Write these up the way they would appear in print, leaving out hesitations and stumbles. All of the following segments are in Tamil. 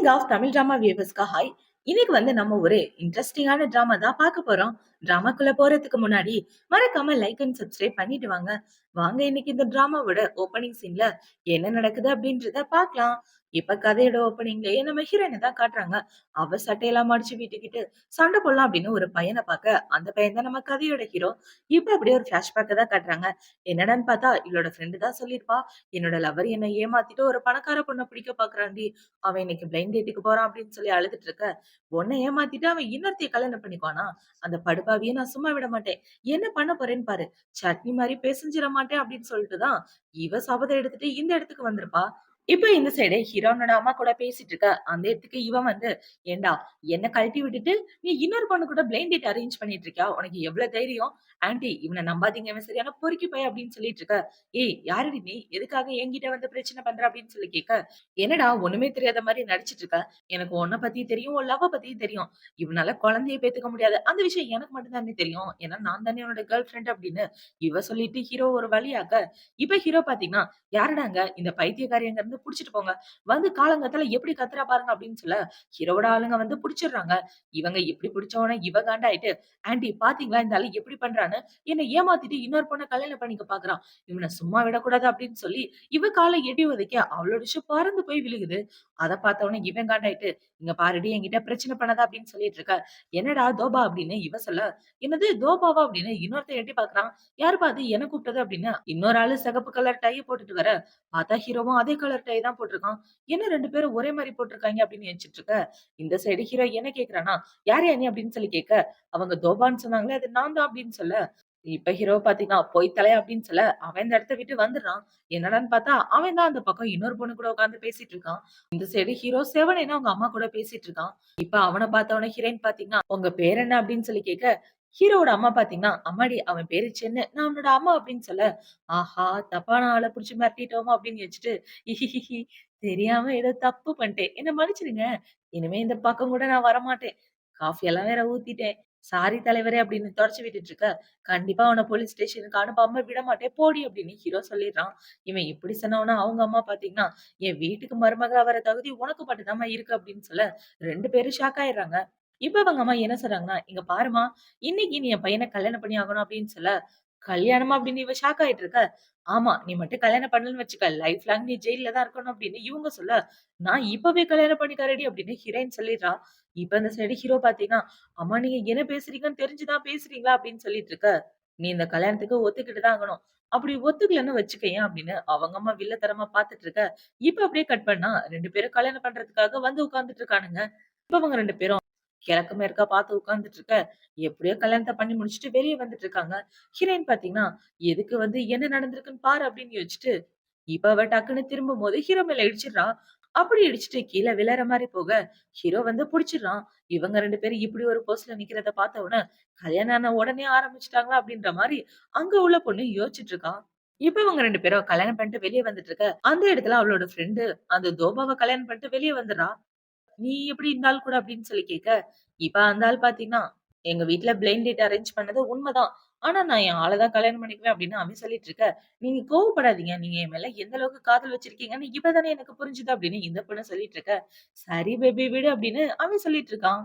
கிங் ஆஃப் தமிழ் டிராமா வியூவர்ஸ்க்கு ஹாய். இன்னைக்கு நம்ம ஒரு இன்ட்ரெஸ்டிங்கான டிராமா தான் பார்க்க போறோம். டிராமாக்குள்ள போறதுக்கு முன்னாடி மறக்காம லைக் அண்ட் சப்ஸ்கிரைப் பண்ணிட்டு வாங்க. வாங்க இன்னைக்கு இந்த டிராமாவோட ஓப்பனிங் சீன்ல என்ன நடக்குது அப்படின்றத பார்க்கலாம். இப்ப கதையோட ஓப்பனிங்லயே நம்ம ஹீரோயினை தான் காட்டுறாங்க. அவ சட்டையெல்லாம் மடிச்சு விட்டுக்கிட்டு சண்டை போடலாம் அப்படின்னு ஒரு பையனை பார்க்க, அந்த பையன் தான் நம்ம கதையோட ஹீரோ. இப்ப அப்படியே ஒரு பிளாஷ்பேக்கை தான் காட்டுறாங்க. என்னடான்னு பார்த்தா இவளோட ஃப்ரெண்டு தான் சொல்லியிருப்பா, என்னோட லவர் என்னை ஏமாத்திட்டு ஒரு பணக்கார பொண்ணை பிடிக்க பாக்குறாண்டி, அவன் இன்னைக்கு பிளைண்ட் டேட்டுக்கு போறான் அப்படின்னு சொல்லி அழுதுட்டு இருக்க, உன்னை ஏமாத்திட்டு அவன் இன்னொருத்தைய கல்யாணம் பண்ணிக்குவானா? அந்த படுபாவிய நான் சும்மா விட மாட்டேன். என்ன பண்ண போறேன்னு பாரு. சட்னி மாதிரி பேசஞ்சிட மாட்டேன் அப்படின்னு சொல்லிட்டு தான் இவ சபதம் எடுத்துட்டு இந்த இடத்துக்கு வந்திருப்பா. இப்ப இந்த சைடு ஹீரோனோட அம்மா கூட பேசிட்டு இருக்க. அந்த இடத்துக்கு இவன் ஏண்டா, என்ன கழட்டி விட்டுட்டு நீ இன்னொரு பொண்ணு கூட பிளைண்ட் டேட் அரேஞ்ச் பண்ணிட்டு இருக்கியா? உனக்கு எவ்வளவு தைரியம்? ஆன்டி, இவனை நம்பாதீங்க, இவன் சரியான பொறுக்கி பையன் அப்படின்னு சொல்லிட்டு இருக்க. ஏய், யாருடி நீ? எதுக்காக என்கிட்ட பிரச்சனை பண்ற அப்படின்னு சொல்லி கேட்க, என்னடா ஒண்ணுமே தெரியாத மாதிரி நடிச்சிட்டு இருக்க? எனக்கு உன்னை பத்தி தெரியும், உன் லவ்வ பத்தியும் தெரியும். இவனால குழந்தைய பேத்துக்க முடியாது. அந்த விஷயம் எனக்கு மட்டும் தானே தெரியும். ஏன்னா நான் தானே உன்னோட கேர்ள் ஃப்ரெண்ட் அப்படின்னு இவ சொல்லிட்டு ஹீரோ ஒரு வழியாக்க, இப்ப ஹீரோ பாத்தீங்கன்னா, யாருடாங்க இந்த பைத்தியக்காரி அங்க இருந்து புடிச்சிட்டு போங்க. காலங்கத்துல எப்படி கத்துறா பாருங்க அப்படின்னு சொல்ல, ஹீரோவோட ஆளுங்க புடிச்சிடுறாங்க. இவங்க இப்படி புடிச்சவன இவ காண்டாயிட்டு, ஆன்டி பாத்தீங்களா இந்த ஆளு எப்படி பண்றான்னு? என்ன ஏமாத்திட்டு இன்னொரு பொண்ண கல்யாணம் பண்ணிக்க பாக்குறான். இவனை சும்மா விடக்கூடாது அப்படின்னு சொல்லி இவ காலை எட்டி உதைக்க அவளோட ஷூ பறந்து போய் விழுகுது. அத பார்த்தவொடனே இவன் காண்டாயிட்டு, "இங்க பாருடி, என்கிட்ட பிரச்சனை பண்ணாத" அப்படின்னு சொல்லிட்டு இருக்க. "என்னடா தோபா?" அப்படின்னு இவ சொல்ல, "என்னது தோபாவா?" அப்படின்னு இன்னொருத்தன் எட்டி பார்க்கறான். "யாருப்பா அது? என்ன கூப்பிட்டது?" அப்படின்னு இன்னொரு ஆளு சிகப்பு கலர் டை போட்டுட்டு வர, பார்த்தா ஹீரோவும் அதே கலர் டை தான் போட்டிருக்கான். என்ன 2 பேரும் ஒரே மாரி போட்டிருக்காங்க அப்படின்னு நினைச்சிட்டு இருக்க. இந்த சைடு ஹீரோ என்ன கேட்கிறானா, "யார்யா நீ?" அப்படின்னு சொல்லி கேட்க, அவங்க தோபான்னு சொன்னாங்களே, அது நான் தான் அப்படின்னு சொல்ல, இப்ப ஹீரோ பாத்தீங்கன்னா, "போய் தொலைய" அப்படின்னு சொல்ல, அவன் இந்த இடத்த விட்டு வந்துடுறான். என்னடான்னு பார்த்தா, அவன் தான் அந்த பக்கம் இன்னொரு பொண்ணு கூட உட்கார்ந்து பேசிட்டு இருக்கான். இந்த சைடு ஹீரோ செவனேன்னு அவங்க அம்மா கூட பேசிட்டு இருக்கான். இப்ப அவன பார்த்தவொடனே ஹீரோயின் பாத்தீங்கன்னா, "உங்க பேர் என்ன?" அப்படின்னு சொல்லி கேட்க, ஹீரோவோட அம்மா பாத்தீங்கன்னா, "அம்மாடி, அவன் பேரு சென்னு. நான் அவனோட அம்மா" அப்படின்னு சொல்ல, ஆஹா! தப்பான ஆள புடிச்சு மிரட்டிட்டோமோ அப்படின்னு யோசிச்சுட்டு, "ஹிஹிஹி, தெரியாம ஏதோ தப்பு பண்ணிட்டேன். என்ன மன்னிச்சிடுங்க. இனிமே இந்த பக்கம் கூட நான் வரமாட்டேன். காஃபி எல்லாம் வேற ஊத்திட்டேன். சாரி தலைவரே" அப்படின்னு தொடச்சு விட்டுட்டு இருக்க, "கண்டிப்பா உன்ன போலீஸ் ஸ்டேஷனுக்கு அனுப்பாம விட மாட்டேன். போடி" அப்படின்னு ஹீரோ சொல்லிடுறான். இவன் இப்படி சொன்னவுடனே அவங்க அம்மா பாத்தீங்கன்னா, "என் வீட்டுக்கு மருமகளா வர தகுதி உனக்கு மட்டும் தாம்மா இருக்கு" அப்படின்னு சொல்ல 2 பேரும் ஷாக் ஆயிடுறாங்க. இப்ப அவங்க அம்மா என்ன சொல்றாங்கன்னா, "இங்க பாரும்மா, இன்னைக்கு நீ என் பையன கல்யாணம் பண்ணி ஆகணும்" அப்படின்னு சொல்ல, "கல்யாணமா?" அப்படின்னு இவ ஷாக் ஆயிட்டு இருக்க. "ஆமா, நீ மட்டும் கல்யாணம் பண்ணலன்னு வச்சுக்க, லைஃப் லாங் நீ ஜெயில்ல தான் இருக்கணும்" அப்படின்னு இவங்க சொல்ல, "நான் இப்பவே கல்யாணம் பண்ணிக்கிறேன்டி" அப்படின்னு ஹீரோயின் சொல்லிடுறா. இப்ப இந்த சைடு ஹீரோ பாத்தீங்கன்னா, "அம்மா, நீங்க என்ன பேசுறீங்கன்னு தெரிஞ்சு தான் பேசுறீங்களா?" அப்படின்னு சொல்லிட்டு இருக்க. "நீ இந்த கல்யாணத்துக்கு ஒத்துக்கிட்டு தான் ஆகணும். அப்படி ஒத்துக்கலன்னு வச்சுக்கயேன்" அப்படின்னு அவங்க அம்மா வில்லத்தனமா பாத்துட்டு இருக்க. இப்ப அப்படியே கட் பண்ணா 2 பேரும் கல்யாணம் பண்றதுக்காக உட்கார்ந்துட்டு இருக்கானுங்க. இப்ப அவங்க 2 பேரும் கிழக்கு மேற்கா பார்த்து உட்கார்ந்துட்டு இருக்க. எப்படியோ கல்யாணத்த பண்ணி முடிச்சுட்டு வெளிய வந்துட்டு இருக்காங்க. ஹீரோயின் பாத்தீங்கன்னா, "எதுக்கு என்ன நடந்திருக்குன்னு பாரு" அப்படின்னு யோசிச்சுட்டு, இப்ப அவ டக்குன்னு திரும்பும்போது ஹீரோ மேல இடிச்சிடுறா. அப்படி இடிச்சுட்டு கீழ விழற மாரி போக, ஹீரோ புடிச்சிடுறான். இவங்க 2 பேரும் இப்படி ஒரு போஸ்ல நிக்கிறத பார்த்த உடனே, கல்யாணம் ஆன உடனே ஆரம்பிச்சுட்டாங்களா அப்படின்ற மாரி அங்க உள்ள பொண்ணு யோசிச்சுட்டு இருக்கா. இப்ப இவங்க 2 பேரும் கல்யாணம் பண்ணிட்டு வெளிய வந்துட்டு இருக்க. அந்த இடத்துல அவளோட ஃப்ரெண்டு அந்த தோபாவ கல்யாணம் பண்ணிட்டு வெளிய வந்துடுறா. "நீ எப்படி இந்த ஆள் கூட?" அப்படின்னு சொல்லி கேட்க, இப்ப அந்த ஆள் பாத்தீங்கன்னா, "எங்க வீட்ல பிளைண்ட் டேட் அரேஞ்ச் பண்ணது உண்மதான். ஆனா நான் என் ஆள தான் கல்யாணம் பண்ணிக்குவேன்" அப்படின்னு அவன் சொல்லிட்டு இருக்க. "நீங்க கோவப்படாதீங்க. நீங்க என் மேல எந்த அளவுக்கு காதல் வச்சிருக்கீங்கன்னு இப்ப தானே எனக்கு புரிஞ்சுது" அப்படின்னு இந்த பொண்ணு சொல்லிட்டு இருக்க. "சரி பேபி விடு" அப்படின்னு அவன் சொல்லிட்டு இருக்கான்.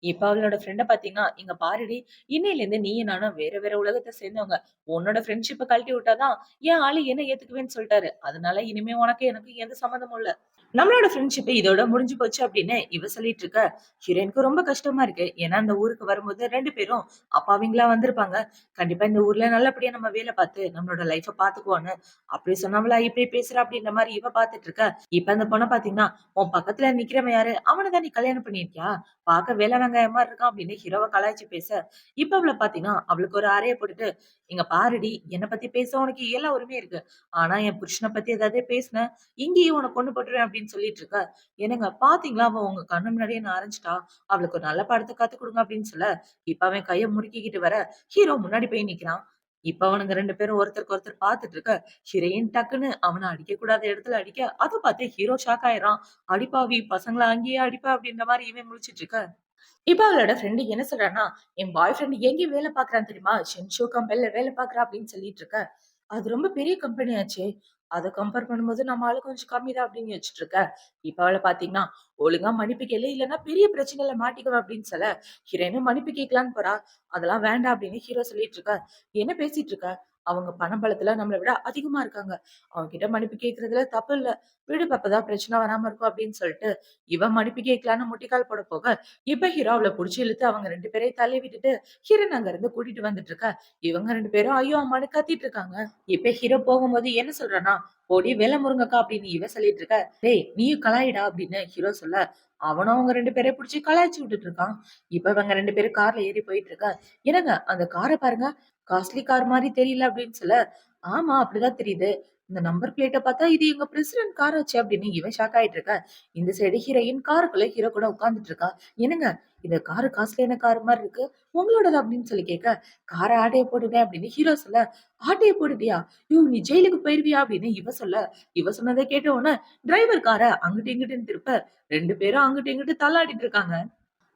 இப்ப அவளோட ஃப்ரெண்ட பாத்தீங்கன்னா, "இங்க பாருடி, இன்னையிலேருந்து நீயும் நானும் வேற வேற உலகத்த சேர்ந்தவங்க. உன்னோட ஃப்ரெண்ட்ஷிப்ப கழட்டி விட்டா தான் என் ஆளு என்ன ஏத்துக்குவேன்னு சொல்ட்டாரு. அதனால இனிமே உனக்கு எனக்கும் எந்த சம்மந்தமும் இல்ல. நம்மளோட ஃப்ரெண்ட்ஷிப் இதோட முடிஞ்சு போச்சு" அப்படின்னு இவ சொல்லிட்டு இருக்க. ஹீரோயினுக்கு ரொம்ப கஷ்டமா இருக்கு. ஏன்னா அந்த ஊருக்கு வரும்போது 2 பேரும் அப்பாவிங்களா வந்திருப்பாங்க. கண்டிப்பா இந்த ஊர்ல நல்லபடியா நம்ம வேலை பார்த்து நம்மளோட லைஃப பார்த்துக்குவோன்னு அப்படி சொன்னவளா இப்படி பேசுறா அப்படின்ற மாரி இவ பார்த்துட்டு இருக்க. இப்ப அந்த பொண்ண பாத்தீங்கன்னா, "உன் பக்கத்துல நிக்கிறவன் யாரு? அவன தான் நீ கல்யாணம் பண்ணியிருக்கியா? பார்க்க வேலை வெங்காயம் மாரி இருக்கான்" அப்படின்னு ஹீரோவ கலாய்ச்சு பேச, இப்ப அவள பாத்தீங்கன்னா, அவளுக்கு ஒரு அறைய போட்டுட்டு, "இங்க பாருடி, என்ன பத்தி பேச உனக்கு எல்லா உரிமையும் இருக்கு. ஆனா என் புருஷன பத்தி ஏதாவது பேசுன, இங்கேயும் உன்ன கொன்னு போட்டுருவேன்" அப்படின்னு சொல்லிட்டு இருக்க. "என்னங்க பாத்தீங்களா, அவ உங்க கண்ணு முன்னாடியே அரைஞ்சுட்டா. அவளுக்கு ஒரு நல்ல பாடத்த கத்துக் குடுங்க" அப்படின்னு சொல்ல, இப்ப அவன் கைய முறுக்கிக்கிட்டு வர, ஹீரோ முன்னாடி போய் நிக்கிறான். இப்ப அவனுங்க 2 பேரும் ஒருத்தருக்கு ஒருத்தர் பாத்துட்டு இருக்க. ஹீரோயின் டக்குன்னு அவன அடிக்கக்கூடாத இடத்துல அடிக்க, அத பார்த்து ஹீரோ ஷாக் ஆயிடுறான். "அடிப்பாவி, பசங்கள அங்கேயே அடிப்ப" அப்படின்ற மாரி இவன் முழிச்சிட்டு இருக்க. இப்ப அவளோட ஃப்ரெண்ட் என்ன சொல்றான்னா, "என் பாய் ஃப்ரெண்ட் எங்க வேலை பார்க்குறான் தெரியுமா? ஷின்சோ கம்பெனில வேலை பார்க்குறான்" அப்படின்னு சொல்லிட்டு இருக்க. "அது ரொம்ப பெரிய கம்பெனி ஆச்சே. அத கம்பேர் பண்ணும்போது நம்ம ஆளு கொஞ்சம் கம்மி தான் அப்படின்னு யோசிச்சுட்டு இருக்க. இப்ப அவள பாத்தீங்கன்னா, ஒழுங்கா மன்னிப்பு கேளு, இல்லன்னா பெரிய பிரச்சனையில மாட்டிக்குவ அப்படின்னு சொல்ல, ஹீரோயினும் மன்னிப்பு கேட்கலான்னு போறா. அதெல்லாம் வேண்டாம் அப்படின்னு ஹீரோ சொல்லிட்டு இருக்க. என்ன பேசிட்டு இருக்க? அவங்க பணபலத்துல நம்மள விட அதிகமா இருக்காங்க. அவங்க கிட்ட மன்னிப்பு கேட்கறதுல தப்பு இல்ல. விடு அப்பதான் பிரச்சனை வராம இருக்கும் அப்படின்னு சொல்லிட்டு, இவன் மன்னிப்பு கேட்கலான்னு முட்டிக்கால் போட போக, இப்ப ஹீரோ அவள புடிச்சு இழுத்து அவங்க 2 பேரையும் தள்ளி விட்டுட்டு, ஹீரோயின் அங்க இருந்து கூட்டிட்டு வந்துட்டு இருக்க. இவங்க 2 பேரும் ஐயோ! அம்மான்னு கத்திட்டு இருக்காங்க. இப்ப ஹீரோ போகும்போது என்ன சொல்றான்னா, "போடி வேல முருங்கக்கா" அப்படின்னு இவ சொல்லிட்டு இருக்க. "டேய் நீயும் கலாய்டா" அப்படின்னு ஹீரோ சொல்ல, அவனும் அவங்க 2 பேரையும் புடிச்சு கலாய்ச்சு விட்டுட்டு இருக்கான். இப்ப இவங்க 2 பேரும் கார்ல ஏறி போயிட்டு இருக்க. "என்னங்க அந்த கார பாருங்க. காஸ்ட்லி கார் மாரி தெரியல" அப்படின்னு சொல்ல, "ஆமா அப்படிதான் தெரியுது. இந்த நம்பர் பிளேட்ட பார்த்தா இது எங்க பிரசிடென்ட் காராச்சே" அப்படின்னு இவன் ஷாக் ஆயிட்டு இருக்க. இந்த சைடு ஹீரோயின் காருக்குள்ள ஹீரோ கூட உட்கார்ந்துட்டு இருக்கா. "என்னங்க இந்த காரு காஸ்ட்லியான கார் மாரி இருக்கு. உங்களோடதா?" அப்படின்னு சொல்லி கேட்க, "கார ஆட்டைய போட்டுட்டேன்" அப்படின்னு ஹீரோ சொல்ல, "ஆட்டைய போட்டுட்டியா? நீ ஜெயிலுக்கு போயிருவியா?" அப்படின்னு இவ சொல்ல, இவ சொன்னத கேட்ட உடனே டிரைவர் கார அங்கிட்டு இங்கிட்டுன்னு திருப்ப 2 பேரும் அங்கிட்டு இங்கிட்டு தள்ளாடிட்டு இருக்காங்க.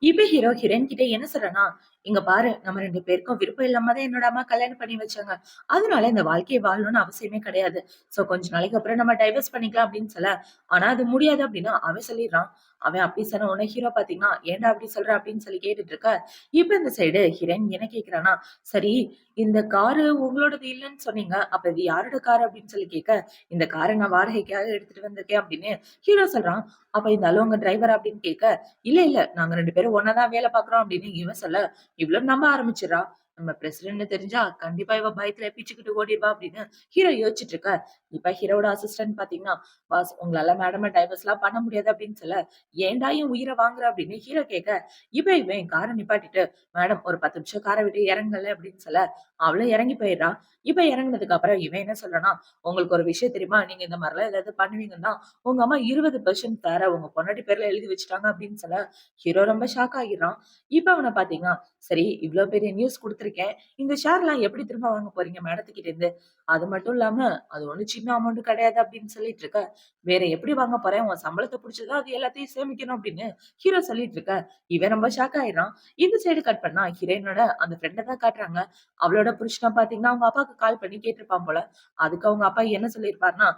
இப்ப ஹீரோ ஹீரோயின் கிட்ட என்ன சொல்றேன்னா, "இங்க பாரு நம்ம 2 பேருக்கும் விருப்பம் இல்லாம தான் என்னோட அம்மா கல்யாணம் பண்ணி வச்சாங்க. அதனால இந்த வாழ்க்கைய வாழணும்னு அவசியமே கிடையாது. சோ கொஞ்ச நாளைக்கு அப்புறம் நம்ம டைவர்ஸ் பண்ணிக்கலாம்" அப்படின்னு சொல்ல, ஆனா அது முடியாது அப்படின்னு அவன் சொல்லிடுறான். அவன் அப்படி சொன்ன உடனே ஹீரோ பாத்தீங்கன்னா, "ஏன்டா அப்படி சொல்ற?" அப்படின்னு சொல்லி கேட்டுட்டு இருக்க. இப்ப இந்த சைடு ஹீரோயின் என்ன கேக்குறான்னா, "சரி இந்த காரு உங்களோடது இல்லன்னு சொன்னீங்க. அப்ப இது யாரோட கார்?" அப்படின்னு சொல்லி கேட்க, "இந்த கார நான் வாடகைக்காக எடுத்துட்டு வந்திருக்கேன்" அப்படின்னு ஹீரோ சொல்றான். அப்ப இந்த ஆளு உங்க டிரைவரா அப்படின்னு கேட்க, "இல்ல, இல்ல. நாங்க 2 பேரும் ஒண்ணா தான் வேலை பார்க்குறோம்" அப்படின்னு இவன் சொல்ல, இவளும் நம்ப ஆரம்பிச்சுடுறா. நம்ம பிரசிடென்ட்ன்னு தெரிஞ்சா கண்டிப்பா இவ பயத்துல பிச்சுக்கிட்டு ஓடிருவா அப்படின்னு ஹீரோ யோசிச்சுட்டு இருக்க. இப்ப ஹீரோவோட அசிஸ்டன்ட் பாத்தீங்கன்னா, "பாஸ் உங்களால மேடம டைவர்ஸ்லாம் பண்ண முடியாது" அப்படின்னு சொல்ல, "ஏன்டா என் உயிர வாங்குற?" அப்படின்னு ஹீரோ கேட்க, இவன் கார நிப்பாட்டிட்டு, "மேடம் ஒரு 10 நிமிஷம் கார விட்டு இறங்குங்களேன்" அப்படின்னு சொல்ல, அவளும் இறங்கி போயிடுறா. இப்ப இறங்குனதுக்கு அப்புறம் இவன் என்ன சொல்றான்னா, "உங்களுக்கு ஒரு விஷயம் தெரியுமா? நீங்க இந்த மாரிலாம் ஏதாவது பண்ணுவீங்கன்னா, உங்க அம்மா 20% தர உங்க பொண்டாட்டி பேர்ல எழுதி வச்சுட்டாங்க" அப்படின்னு சொல்ல, ஹீரோ ரொம்ப ஷாக் ஆகிர்றான். இப்ப அவன பாத்தீங்கன்னா, "சரி இவ்ளோ பெரிய நியூஸ் குடுத்துருக்கேன். இந்த ஷேர்லாம் எப்படி திரும்ப வாங்க போறீங்க மேடத்துக்கிட்ட இருந்து? அது மட்டும் இல்லாம, அது ஒண்ணும் சின்ன அமௌண்ட் கிடையாது" அப்படின்னு சொல்லிட்டு இருக்க. "வேற எப்படி வாங்க போறேன்? உன் சம்பளத்த புடிச்சு தான் அது எல்லாத்தையும் சேமிக்கணும்" அப்படின்னு ஹீரோ சொல்லிட்டு இருக்க. இவன் ரொம்ப ஷாக் ஆயிடுறான். இந்த சைடு கட் பண்ணா ஹீரோயினோட அந்த ஃப்ரெண்ட தான் காட்டுறாங்க. அவளோட புருஷன பாத்தீங்கன்னா, அவங்க அப்பாவுக்கு கால் பண்ணி கேட்டிருப்பான் போல. அதுக்கு அவங்க அப்பா என்ன சொல்லியிருப்பாருன்னா,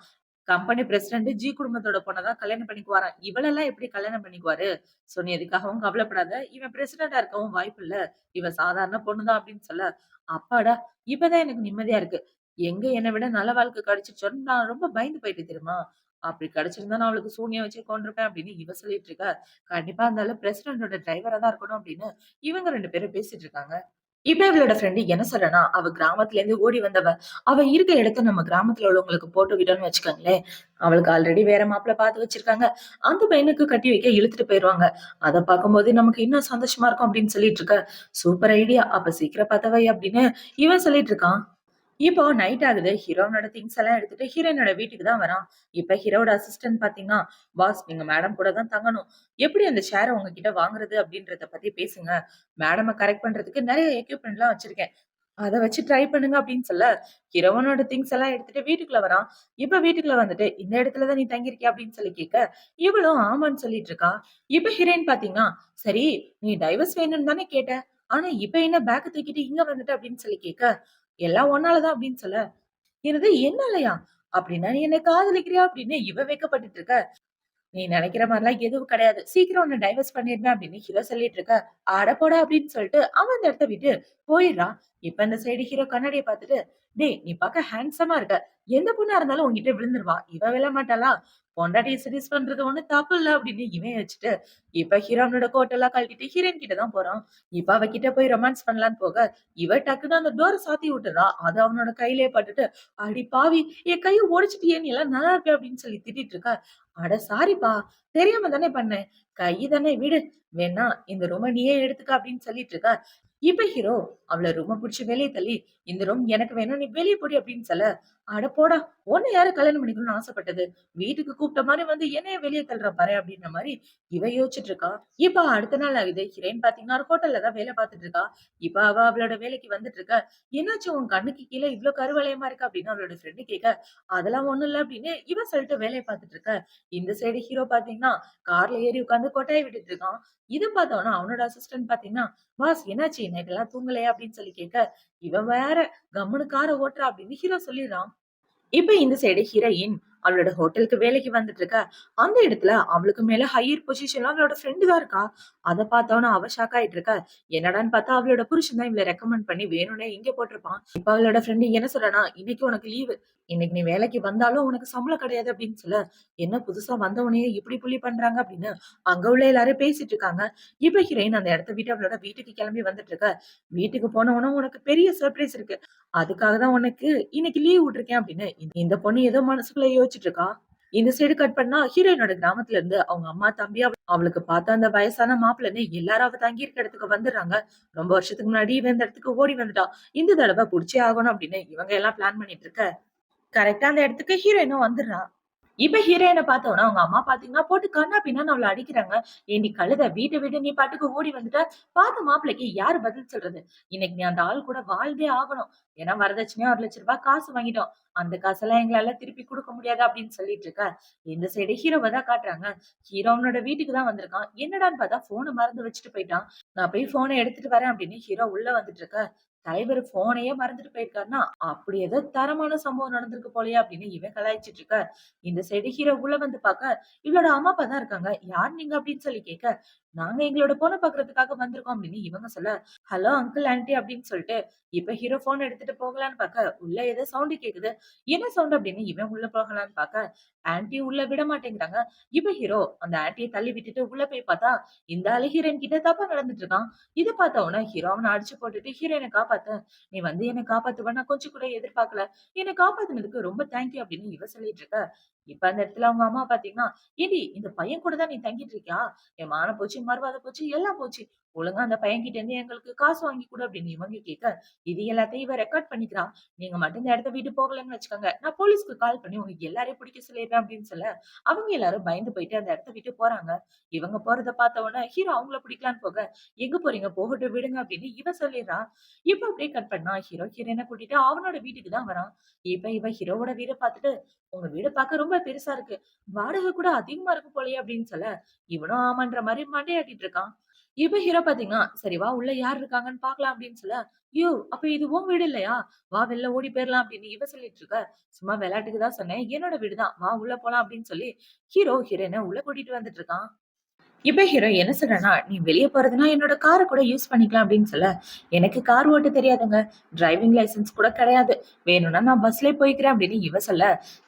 கம்பெனி பிரசிடென்ட் ஜி குடும்பத்தோட பொண்ண தான் கல்யாணம் பண்ணிக்குவாராம். இவளெல்லாம் எப்படி கல்யாணம் பண்ணிக்குவாரு? சோ நீ எதுக்காகவும் கவலைப்படாத. இவன் பிரசிடென்ட்டா இருக்கவும் வாய்ப்பில்ல. இவ சாதாரண பொண்ணு தான் அப்படின்னு சொல்ல, அப்பாடா! இப்பதான் எனக்கு நிம்மதியா இருக்கு. எங்க என்ன விட நல்ல வாழ்க்கை கிடைச்சிருச்சோன்னு நான் ரொம்ப பயந்து போயிட்டேன் தெரியுமா? அப்படி கிடைச்சிருந்தா நான் அவளுக்கு சூனியம் வச்சே கொன்றுப்பேன் அப்படின்னு இவ சொல்லிட்டு இருக்கா. கண்டிப்பா அந்த ஆளு பிரசிடென்ட்டோட டிரைவரா தான் இருக்கணும் அப்படின்னு இவங்க 2 பேரும் பேசிட்டு இருக்காங்க. இப்ப இவளோட ஃப்ரெண்ட் என்ன சொல்றன்னா, அவ கிராமத்துல இருந்து ஓடி வந்தவ. அவ இருக்க இடத்த நம்ம கிராமத்துல உள்ளவங்களுக்கு போட்டு விட்டோம்னு வச்சுக்கோங்களேன், அவளுக்கு ஆல்ரெடி வேற மாப்பிள்ளை பார்த்து வச்சிருக்காங்க. அந்த பையனுக்கு கட்டி வைக்க இழுத்துட்டு போயிருவாங்க. அத பார்க்கும்போது நமக்கு இன்னும் சந்தோஷமா இருக்கும் அப்படின்னு சொல்லிட்டு இருக்க. Super idea. அப்ப சீக்கிரம் பார்த்த வை அப்படின்னு இவன் சொல்லிட்டு இருக்கான். இப்போ நைட் ஆகுது. ஹீரோனோட திங்ஸ் எல்லாம் எடுத்துட்டு ஹீரோயினோட வீட்டுக்கு தான் வரான். இப்ப ஹீரோவோட அசிஸ்டன்ட் பார்த்தீங்கன்னா, "பாஸ் நீங்க மேடம் கூட தான் தங்கணும். எப்படி அந்த ஷேர உங்ககிட்ட வாங்குறது அப்படின்றத பத்தி பேசுங்க. மேடம கரெக்ட் பண்றதுக்கு நெறைய எக்யூப்மென்ட்லாம் வச்சிருக்கேன். அத வச்சு ட்ரை பண்ணுங்க" அப்படின்னு சொல்ல, ஹீரோவனோட திங்ஸ் எல்லாம் எடுத்துட்டு வீட்டுக்குள்ள வரான். இப்ப வீட்டுக்குள்ள வந்துட்டு, "இந்த இடத்துல தான் நீ தங்கியிருக்கியா?" அப்படின்னு சொல்லி கேட்க, இவளும் ஆமான்னு சொல்லிட்டு இருக்கா. இப்ப ஹீரோயின் பார்த்தீங்கன்னா, "சரி நீ டைவர்ஸ் வேணும்னு தானே கேட்ட. ஆனா இப்ப என்ன பேக்க தூக்கிட்டு இங்க வந்துட்ட?" அப்படின்னு சொல்லி கேட்க, "எல்லாம் உன்னால தான்" அப்படின்னு சொல்ல, "என்னது என்னாலயா? அப்படின்னா நீ என்ன காதலிக்கிறியா?" அப்படின்னு இவ வெட்கப்பட்டுட்டு இருக்க. "நீ நெனைக்கிற மாரிலாம் எதுவும் கிடையாது. சீக்கிரம் உன்ன டைவர்ஸ் பண்ணிருவேன்" அப்படின்னு ஹீரோ சொல்லிட்டு இருக்க. "அட போடா" அப்படின்னு சொல்லிட்டு அவன் அந்த இடத்த விட்டு போயிடுறான். இப்ப இந்த சைடு ஹீரோ கண்ணாடிய பார்த்துட்டு, "டேய் நீ பார்க்க ஹேண்ட்ஸமா இருக்க. எந்த பொண்ணா இருந்தாலும் உன்கிட்ட விழுந்துருவா. இவ விழமாட்டாளா? பொண்டாட்டிய செடியூஸ் பண்றது ஒண்ணும் தப்பு இல்ல" அப்படின்னு இவன் வச்சுட்டு, இப்ப ஹீரோயினோட கோட் எல்லாம் கழட்டிட்டு ஹீரோயின் கிட்ட தான் போறான். இப்ப அவ கிட்ட போய் ரொமான்ஸ் பண்ணலான்னு போக, இவ டக்குனு அந்த டோர சாத்தி விட்டுறா. அது அவனோட கையிலேயே பட்டுட்டு, "அடி பாவி! என் கைய ஒடிச்சிட்டியே! நீ எல்லாம் நல்லா இருப்பியா?" அப்படின்னு சொல்லி திட்டிட்டு இருக்கா. "அட சாரிப்பா! தெரியாம தானே பண்ணேன். கை தானே விடு. வேணா இந்த ரூம நீயே எடுத்துக்க" அப்படின்னு சொல்லிட்டு இருக்கா. இப்ப ஹீரோ அவள ரூம புடிச்சு வெளிய தள்ளி, "இந்த ரூம் எனக்கு வேணும். நீ வெளிய போடி" அப்படின்னு சொல்ல, "அட போடா! உன்ன யாரு கல்யாணம் பண்ணிக்கணும்னு ஆசைப்பட்டது? வீட்டுக்கு கூப்பிட்ட மாரி வந்து என்னைய வெளிய தள்ளுற பாரேன்" அப்படின்ற மாரி இவ யோசிச்சுட்டு இருக்கா. இப்ப அடுத்த நாள் ஆகுது. ஹீரோயின் பாத்தீங்கன்னா ஒரு ஹோட்டல்ல தான் வேலை பார்த்துட்டு இருக்கா. இப்ப அவ அவளோட வேலைக்கு வந்துட்டு இருக்க. "என்னாச்சு உன் கண்ணுக்கு கீழ இவ்ளோ கருவளையமா இருக்கு?" அப்படின்னு அவளோட ஃப்ரெண்ட் கேட்க, "அதெல்லாம் ஒண்ணும் இல்ல" அப்படின்னு இவ சொல்லிட்டு வேலைய பார்த்துட்டு இருக்க. இந்த சைடு ஹீரோ பாத்தீங்கன்னா, கார்ல ஏறி உட்கார்ந்து கொட்டாய விட்டுட்டு இருக்கான். இத பார்த்தோன அவனோட அசிஸ்டன்ட் பாத்தீங்கன்னா, "பாஸ் என்னாச்சு? நைட் எல்லாம் தூங்கலையா?" அப்படின்னு சொல்லி கேட்க, இவன் வேற கம்முனு கார ஓட்டுறா அப்படின்னு ஹீரோ சொல்லிடுறான். இப்ப இந்த சைடு ஹீரோயின் அவளோட ஹோட்டலுக்கு வேலைக்கு வந்துட்டு இருக்க. அந்த இடத்துல அவளுக்கு மேல ஹையர் பொசிஷன்ல அவளோட ஃப்ரெண்டு தான் இருக்கா. அத பார்த்தோன்னே அவ ஷாக் ஆயிட்டு இருக்கா. என்னடான்னு பார்த்தா அவளோட புருஷன் தான் இவள ரெக்கமெண்ட் பண்ணி வேணும்னே இங்க போட்டிருப்பான். இப்ப அவளோட ஃப்ரெண்டு என்ன சொல்றானா, இன்னைக்கு உனக்கு லீவு. இன்னைக்கு நீ வேலைக்கு வந்தாலும் உனக்கு சம்பளம் கிடையாது அப்படின்னு சொல்ல, என்ன புதுசா வந்தவனையே இப்படி புள்ளி பண்றாங்க அப்படின்னு அங்க உள்ள எல்லாரும் பேசிட்டு இருக்காங்க. இப்ப ஹீரோயின் அந்த இடத்த விட்டு அவளோட வீட்டுக்கு கிளம்பி வந்துட்டு இருக்க. வீட்டுக்கு போனவன உனக்கு பெரிய சர்ப்ரைஸ் இருக்கு. அதுக்காக தான் உனக்கு இன்னைக்கு லீவ் விட்டுருக்கேன் அப்படின்னு இந்த பொண்ணு ஏதோ மனசுக்குள்ள யோசிச்சுட்டு இருக்கா. இந்த சைடு கட் பண்ணா ஹீரோயினோட கிராமத்துல இருந்து அவங்க அம்மா தம்பி அவளுக்கு பார்த்த அந்த வயசான மாப்பிள்ளன்னு எல்லாரும் அவ தங்கி இருக்க இடத்துக்கு வந்துடுறாங்க. ரொம்ப வருஷத்துக்கு முன்னாடி இவன் இந்த இடத்துக்கு ஓடி வந்துட்டா. இந்த தடவை புடிச்சே ஆகணும் அப்படின்னு இவங்க எல்லாம் பிளான் பண்ணிட்டு இருக்க. கரெக்டா அந்த இடத்துக்கு ஹீரோயினும் வந்துடுறா. இப்ப ஹீரோயின பார்த்தோம்னா, அவங்க அம்மா பாத்தீங்கன்னா, போட்டு கன்னா பின்னான்னு அவள அடிக்கிறாங்க. "ஏண்டி கழுத வீட்ட விட்டு நீ பாட்டுக்கு ஓடி வந்துட்ட. பார்த்த மாப்பிள்ளைக்கு யாரு பதில் சொல்றது? இன்னைக்கு நீ அந்த ஆள் கூட வாழ்ந்தே ஆகணும். ஏன்னா வரதட்சணையா ரூ. 1,00,000 காசு வாங்கிட்டோம். அந்த காசெல்லாம் எங்களால திருப்பி குடுக்க முடியாது" அப்படின்னு சொல்லிட்டு இருக்க. இந்த சைடு ஹீரோவ தான் காட்டுறாங்க. ஹீரோ அவனோட வீட்டுக்கு தான் வந்திருக்கான். என்னடான்னு பார்த்தா ஃபோன மறந்து வச்சுட்டு போயிட்டான். நான் போய் ஃபோன எடுத்துட்டு வரேன் அப்படின்னு ஹீரோ உள்ள வந்துட்டு இருக்க. தலைவர் ஃபோனையே மறந்துட்டு போயிருக்காருன்னா, அப்படி ஏதோ தரமான சம்பவம் நடந்திருக்கு போலயே அப்படின்னு இவன் கலாய்ச்சிட்டு இருக்க. இந்த சைடு ஹீரோ உள்ள வந்து பாக்க, இவளோட அம்மா அப்பா தான் இருக்காங்க. யார் நீங்க அப்படின்னு சொல்லி கேட்க, நாங்க எங்களோட பொண்ண பாக்குறதுக்காக வந்திருக்கோம் அப்படின்னு இவங்க சொல்ல, ஹலோ அங்கிள் ஆன்டி அப்படின்னு சொல்லிட்டு, இப்ப ஹீரோ போன் எடுத்துட்டு போகலான்னு பாக்க, உள்ள ஏதோ சவுண்ட் கேக்குது. என்ன சவுண்ட் அப்படின்னு இவன் உள்ள போகலான்னு பாக்க, ஆன்டி உள்ள விட மாட்டேங்கிறாங்க. இப்ப ஹீரோ அந்த ஆன்டியை தள்ளி விட்டுட்டு உள்ள போய் பார்த்தா, இந்த ஆளு ஹீரோயின் கிட்ட தப்பா நடந்துட்டு இருக்கான். இத பார்த்த உடனே ஹீரோ அவனை அடிச்சு போட்டுட்டு, ஹீரோயினை காப்பாத்து. நீ வந்து என்ன காப்பாத்துவ நான் கொஞ்சம் கூட எதிர்பார்க்கல. என்ன காப்பாத்துனதுக்கு ரொம்ப தேங்க்யூ அப்படின்னு இவ சொல்லிட்டு இருக்க. இப்ப அந்த இடத்துல அவங்க அம்மா பாத்தீங்கன்னா, "ஏடி இந்த பையன் கூட தான் நீ தங்கிட்டு இருக்கியா? என் மானம் போச்சு, மறுவாதை போச்சு, எல்லாம் போச்சு. ஒழுங்கா அந்த பையன்கிட்ட இருந்து எங்களுக்கு காசு வாங்கி குடு" அப்படின்னு இவங்க கேட்க, இது எல்லாத்தையும் இவ ரெக்கார்ட் பண்ணிக்கிறா. "நீங்க மட்டும் இந்த இடத்த விட்டு போகலன்னு வச்சுக்கோங்க. நான் போலீஸ்க்கு கால் பண்ணி உங்க எல்லாரையும் பிடிக்க சொல்லிடுறேன்" அப்படின்னு சொல்ல, அவங்க எல்லாரும் பயந்து போயிட்டு அந்த இடத்த விட்டு போறாங்க. இவங்க போறத பார்த்த உடனே ஹீரோ அவங்கள பிடிக்கலான்னு போக, "எங்க போறீங்க? போகட்டும் விடுங்க" அப்படின்னு இவ சொல்லிடுறா. இப்ப அப்படியே கட் பண்ணா ஹீரோ ஹீரோயின கூட்டிட்டு அவனோட வீட்டுக்கு தான் வரான். இப்ப இவ ஹீரோவோட வீட பார்த்துட்டு, "உங்க வீடு பார்க்க ரொம்ப பெருசா இருக்கு. வாடகை கூட அதிகமா இருக்கும் போலயே" அப்படின்னு சொல்ல, இவனும் ஆமான்ற மாரி மண்டையாட்டிட்டு இருக்கான். இப்ப ஹீரோ பாத்தீங்கன்னா, "சரி வா உள்ள யார் இருக்காங்கன்னு பார்க்கலாம்" அப்படின்னு சொல்ல, "யோவ்! அப்ப இது உன் வீடு இல்லையா? வா வெளில ஓடி போயிரலாம்" அப்படின்னு இவ சொல்லிட்டு இருக்க. "சும்மா விளையாட்டுக்கு தான் சொன்னேன். என்னோட வீடு தான். வா உள்ள போலாம்" அப்படின்னு சொல்லி ஹீரோ ஹீரோயின உள்ள கூட்டிட்டு வந்துட்டு இருக்கான். இப்ப ஹீரோ என்ன சொல்றேன்னா, "நீ வெளிய போறதுன்னா என்னோட கார கூட யூஸ் பண்ணிக்கலாம்" அப்படின்னு சொல்ல, "எனக்கு கார் ஓட்ட தெரியாதுங்க. டிரைவிங் லைசென்ஸ் கூட கிடையாது. வேணும்னா நான் பஸ்லயே போய்க்கிறேன்" அப்படின்னு இவ சொல்ல,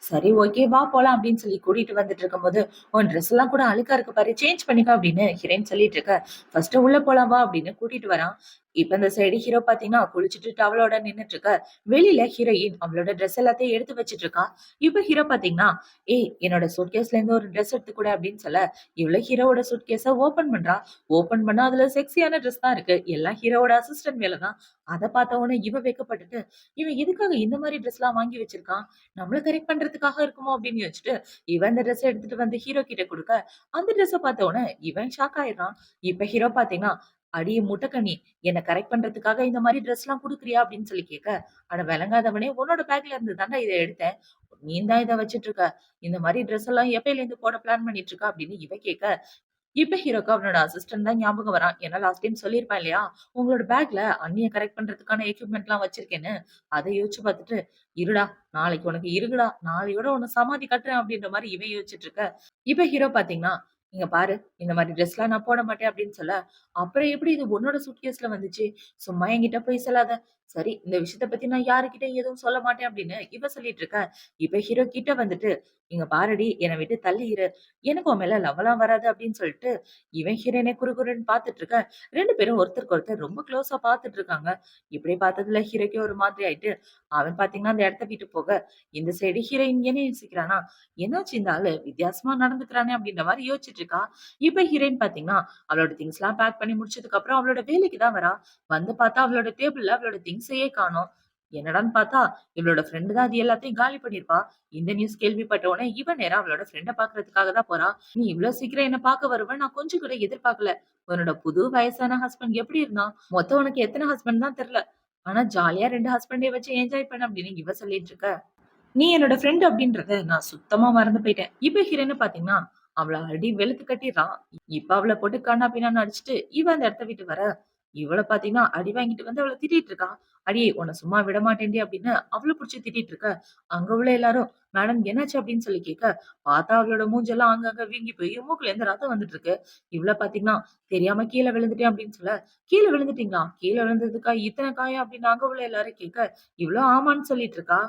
"சரி ஓகே வா போலாம்" அப்படின்னு சொல்லி கூட்டிட்டு வந்துட்டு இருக்கும்போது, "உன் ட்ரெஸ் எல்லாம் கூட அழுக்கா இருக்கு பாரு, சேஞ்ச் பண்ணிக்கோ" அப்படின்னு ஹீரோயின் சொல்லிட்டு இருக்க. "ஃபர்ஸ்ட் உள்ள போலாம் வா" அப்படின்னு கூட்டிட்டு வரான். இப்ப இந்த சைடு ஹீரோ பாத்தீங்கன்னா, குளிச்சுட்டு டவலோட நின்னுட்டு இருக்க. வெளியில ஹீரோயின் அவளோட ட்ரெஸ் எல்லாத்தையும் எடுத்து வச்சுட்டு இருக்கா. இப்ப ஹீரோ பாத்தீங்கன்னா, "ஏய் என்னோட சூட்கேஸ்ல இருந்து ஒரு ட்ரெஸ் எடுத்து குடு" அப்படின்னு சொல்ல, இவள ஹீரோவோட சூட்கேஸ ஓப்பன் பண்றா. ஓப்பன் பண்ணா அதுல செக்ஸியான ட்ரெஸ் தான் இருக்கு. எல்லாம் ஹீரோவோட அசிஸ்டன்ட் வேல தான். அத பார்த்த உடனே இவ வெட்கப்பட்டுட்டு, இவன் எதுக்காக இந்த மாரி ட்ரெஸ்லாம் வாங்கி வச்சிருக்கான்? நம்மள கரெக்ட் பண்றதுக்காக இருக்குமோ அப்படின்னு யோசிச்சுட்டு, இவ அந்த ட்ரெஸ் எடுத்துட்டு வந்து ஹீரோ கிட்ட குடுக்க, அந்த ட்ரெஸ்ஸ பார்த்த உடனே இவன் ஷாக் ஆயிடுறான். இப்ப ஹீரோ பார்த்தீங்கன்னா, "அடியே முட்டக்கண்ணி, என்ன கரெக்ட் பண்றதுக்காக இந்த மாரி ட்ரெஸ்லாம் குடுக்குறியா?" அப்படின்னு சொல்லி கேட்க, "அட விளங்காதவனே, உன்னோட பேக்ல இருந்து தான்டா இத எடுத்தேன். நீ தான் இத வச்சுட்டு இருக்க. இந்த மாரி ட்ரெஸ் எல்லாம் எப்பயிலேருந்து போட பிளான் பண்ணிட்டு இருக்க?" அப்படின்னு இவ கேட்க, இப்ப ஹீரோக்கு அவனோட அசிஸ்டன்ட் தான் ஞாபகம் வரான். ஏன்னா லாஸ்ட் டைம் சொல்லியிருப்பேன் இல்லையா? உங்களோட பேக்ல அண்ணிய கரெக்ட் பண்றதுக்கான எக்யூப்மென்ட்லாம் வச்சிருக்கேன்னு. அத யோசிச்சு பார்த்துட்டு, "இருடா, நாளைக்கு உனக்கு இருக்குடா. நாளையோட உன்ன சமாதி கட்டுறேன்" அப்படின்ற மாரி இவன் யோசிச்சுட்டு இருக்க. இப்ப ஹீரோ பார்த்தீங்கன்னா, "இங்க பாரு, இந்த மாரி ட்ரெஸ்லாம் நான் போட மாட்டேன்" அப்படின்னு சொல்ல, "அப்புறம் எப்படி இது உன்னோட சூட்கேஸ்ல வந்துச்சு? சும்மா என்கிட்ட பொய் சொல்லாத. சரி, இந்த விஷயத்த பத்தி நான் யாருகிட்டயும் எதுவும் சொல்ல மாட்டேன்" அப்படின்னு இவ சொல்லிட்டு இருக்க. இப்ப ஹீரோ கிட்ட வந்துட்டு, "இங்க பாருடி, என்ன விட்டு தள்ளி இரு. எனக்கு உன் மேல லவ்வெல்லாம் வராது" அப்படின்னு சொல்லிட்டு, இவன் ஹீரோயின குறுகுறுன்னு பார்த்துட்டு இருக்க. 2 பேரும் ஒருத்தருக்கு ஒருத்தர் ரொம்ப க்ளோஸா பார்த்துட்டு இருக்காங்க. இப்படி பார்த்ததுல ஹீரோக்கே ஒரு மாதிரி ஆயிட்டு, அவன் பார்த்தீங்கன்னா அந்த இடத்த விட்டு போக, இந்த சைடு ஹீரோயின் என்ன யோசிக்கிறான்னா, என்னாச்சு இந்த ஆளு வித்தியாசமா நடந்துக்கிறானே அப்படின்ற மாரி யோசிச்சுட்டு இருக்கா. இப்ப ஹீரோயின் பார்த்தீங்கன்னா, அவளோட திங்ஸ்லாம் பேக் பண்ணி முடிச்சதுக்கு அப்புறம் அவளோட வேலைக்கு தான் வரா. வந்து பார்த்தா அவளோட டேபிள்ல அவளோட திங்ஸையே காணோம். என்னடான்னு பார்த்தா, இவளோட ஃப்ரெண்ட் தான் அது எல்லாத்தையும் காலி பண்ணியிருப்பா. இந்த நியூஸ் கேள்விப்பட்ட உடனே இவ நேரா அவளோட ஃப்ரெண்ட பார்க்கறதுக்காக தான் போறா. "நீ இவ்ளோ சீக்கிரம் என்ன பார்க்க வருவ நான் கொஞ்சம் கூட எதிர்பார்க்கல. உன்னோட புது வயசான ஹஸ்பண்ட் எப்படி இருந்தான்? மொத்தம் உனக்கு எத்தன ஹஸ்பண்ட் தான் தெரியல. ஆனா ஜாலியா 2 ஹஸ்பண்டே வச்சு என்ஜாய் பண்ண" அப்படின்னு இவ சொல்லிட்டு இருக்க. "நீ என்னோட ஃப்ரெண்ட் அப்படின்றத நான் சுத்தமா மறந்து போயிட்டேன்." இப்ப ஹீரோயின பார்த்தீங்கன்னா, அவள அடி வெளுத்து கட்டிர்றான். இப்ப அவள போட்டு கன்னா பின்னான்னு அடிச்சுட்டு, இவ அந்த இடத்த விட்டு வர, இவள பாத்தீங்கன்னா, அடி வாங்கிட்டு வந்து அவள திட்டிட்டு இருக்கா. "அடியே உன்ன சும்மா விட மாட்டேன்டி" அப்படின்னு அவள புடிச்சு திட்டிட்டு இருக்க. அங்க உள்ள எல்லாரும், "மேடம் என்னாச்சு?" அப்படின்னு சொல்லி கேட்க, பார்த்தா அவளோட மூஞ்செல்லாம் அங்கங்க வீங்கி போய் மூக்குல இருந்து ரத்தம் வந்துட்டு இருக்கு. இவள பாத்தீங்கன்னா, "தெரியாம கீழ விழுந்துட்டேன்" அப்படின்னு சொல்ல, "கீழ விழுந்துட்டீங்களா? கீழ விழுந்ததுக்கா இத்தன காயம்?" அப்படின்னு அங்க உள்ள எல்லாரும் கேட்க, இவளும் ஆமான்னு சொல்லிட்டு இருக்கா.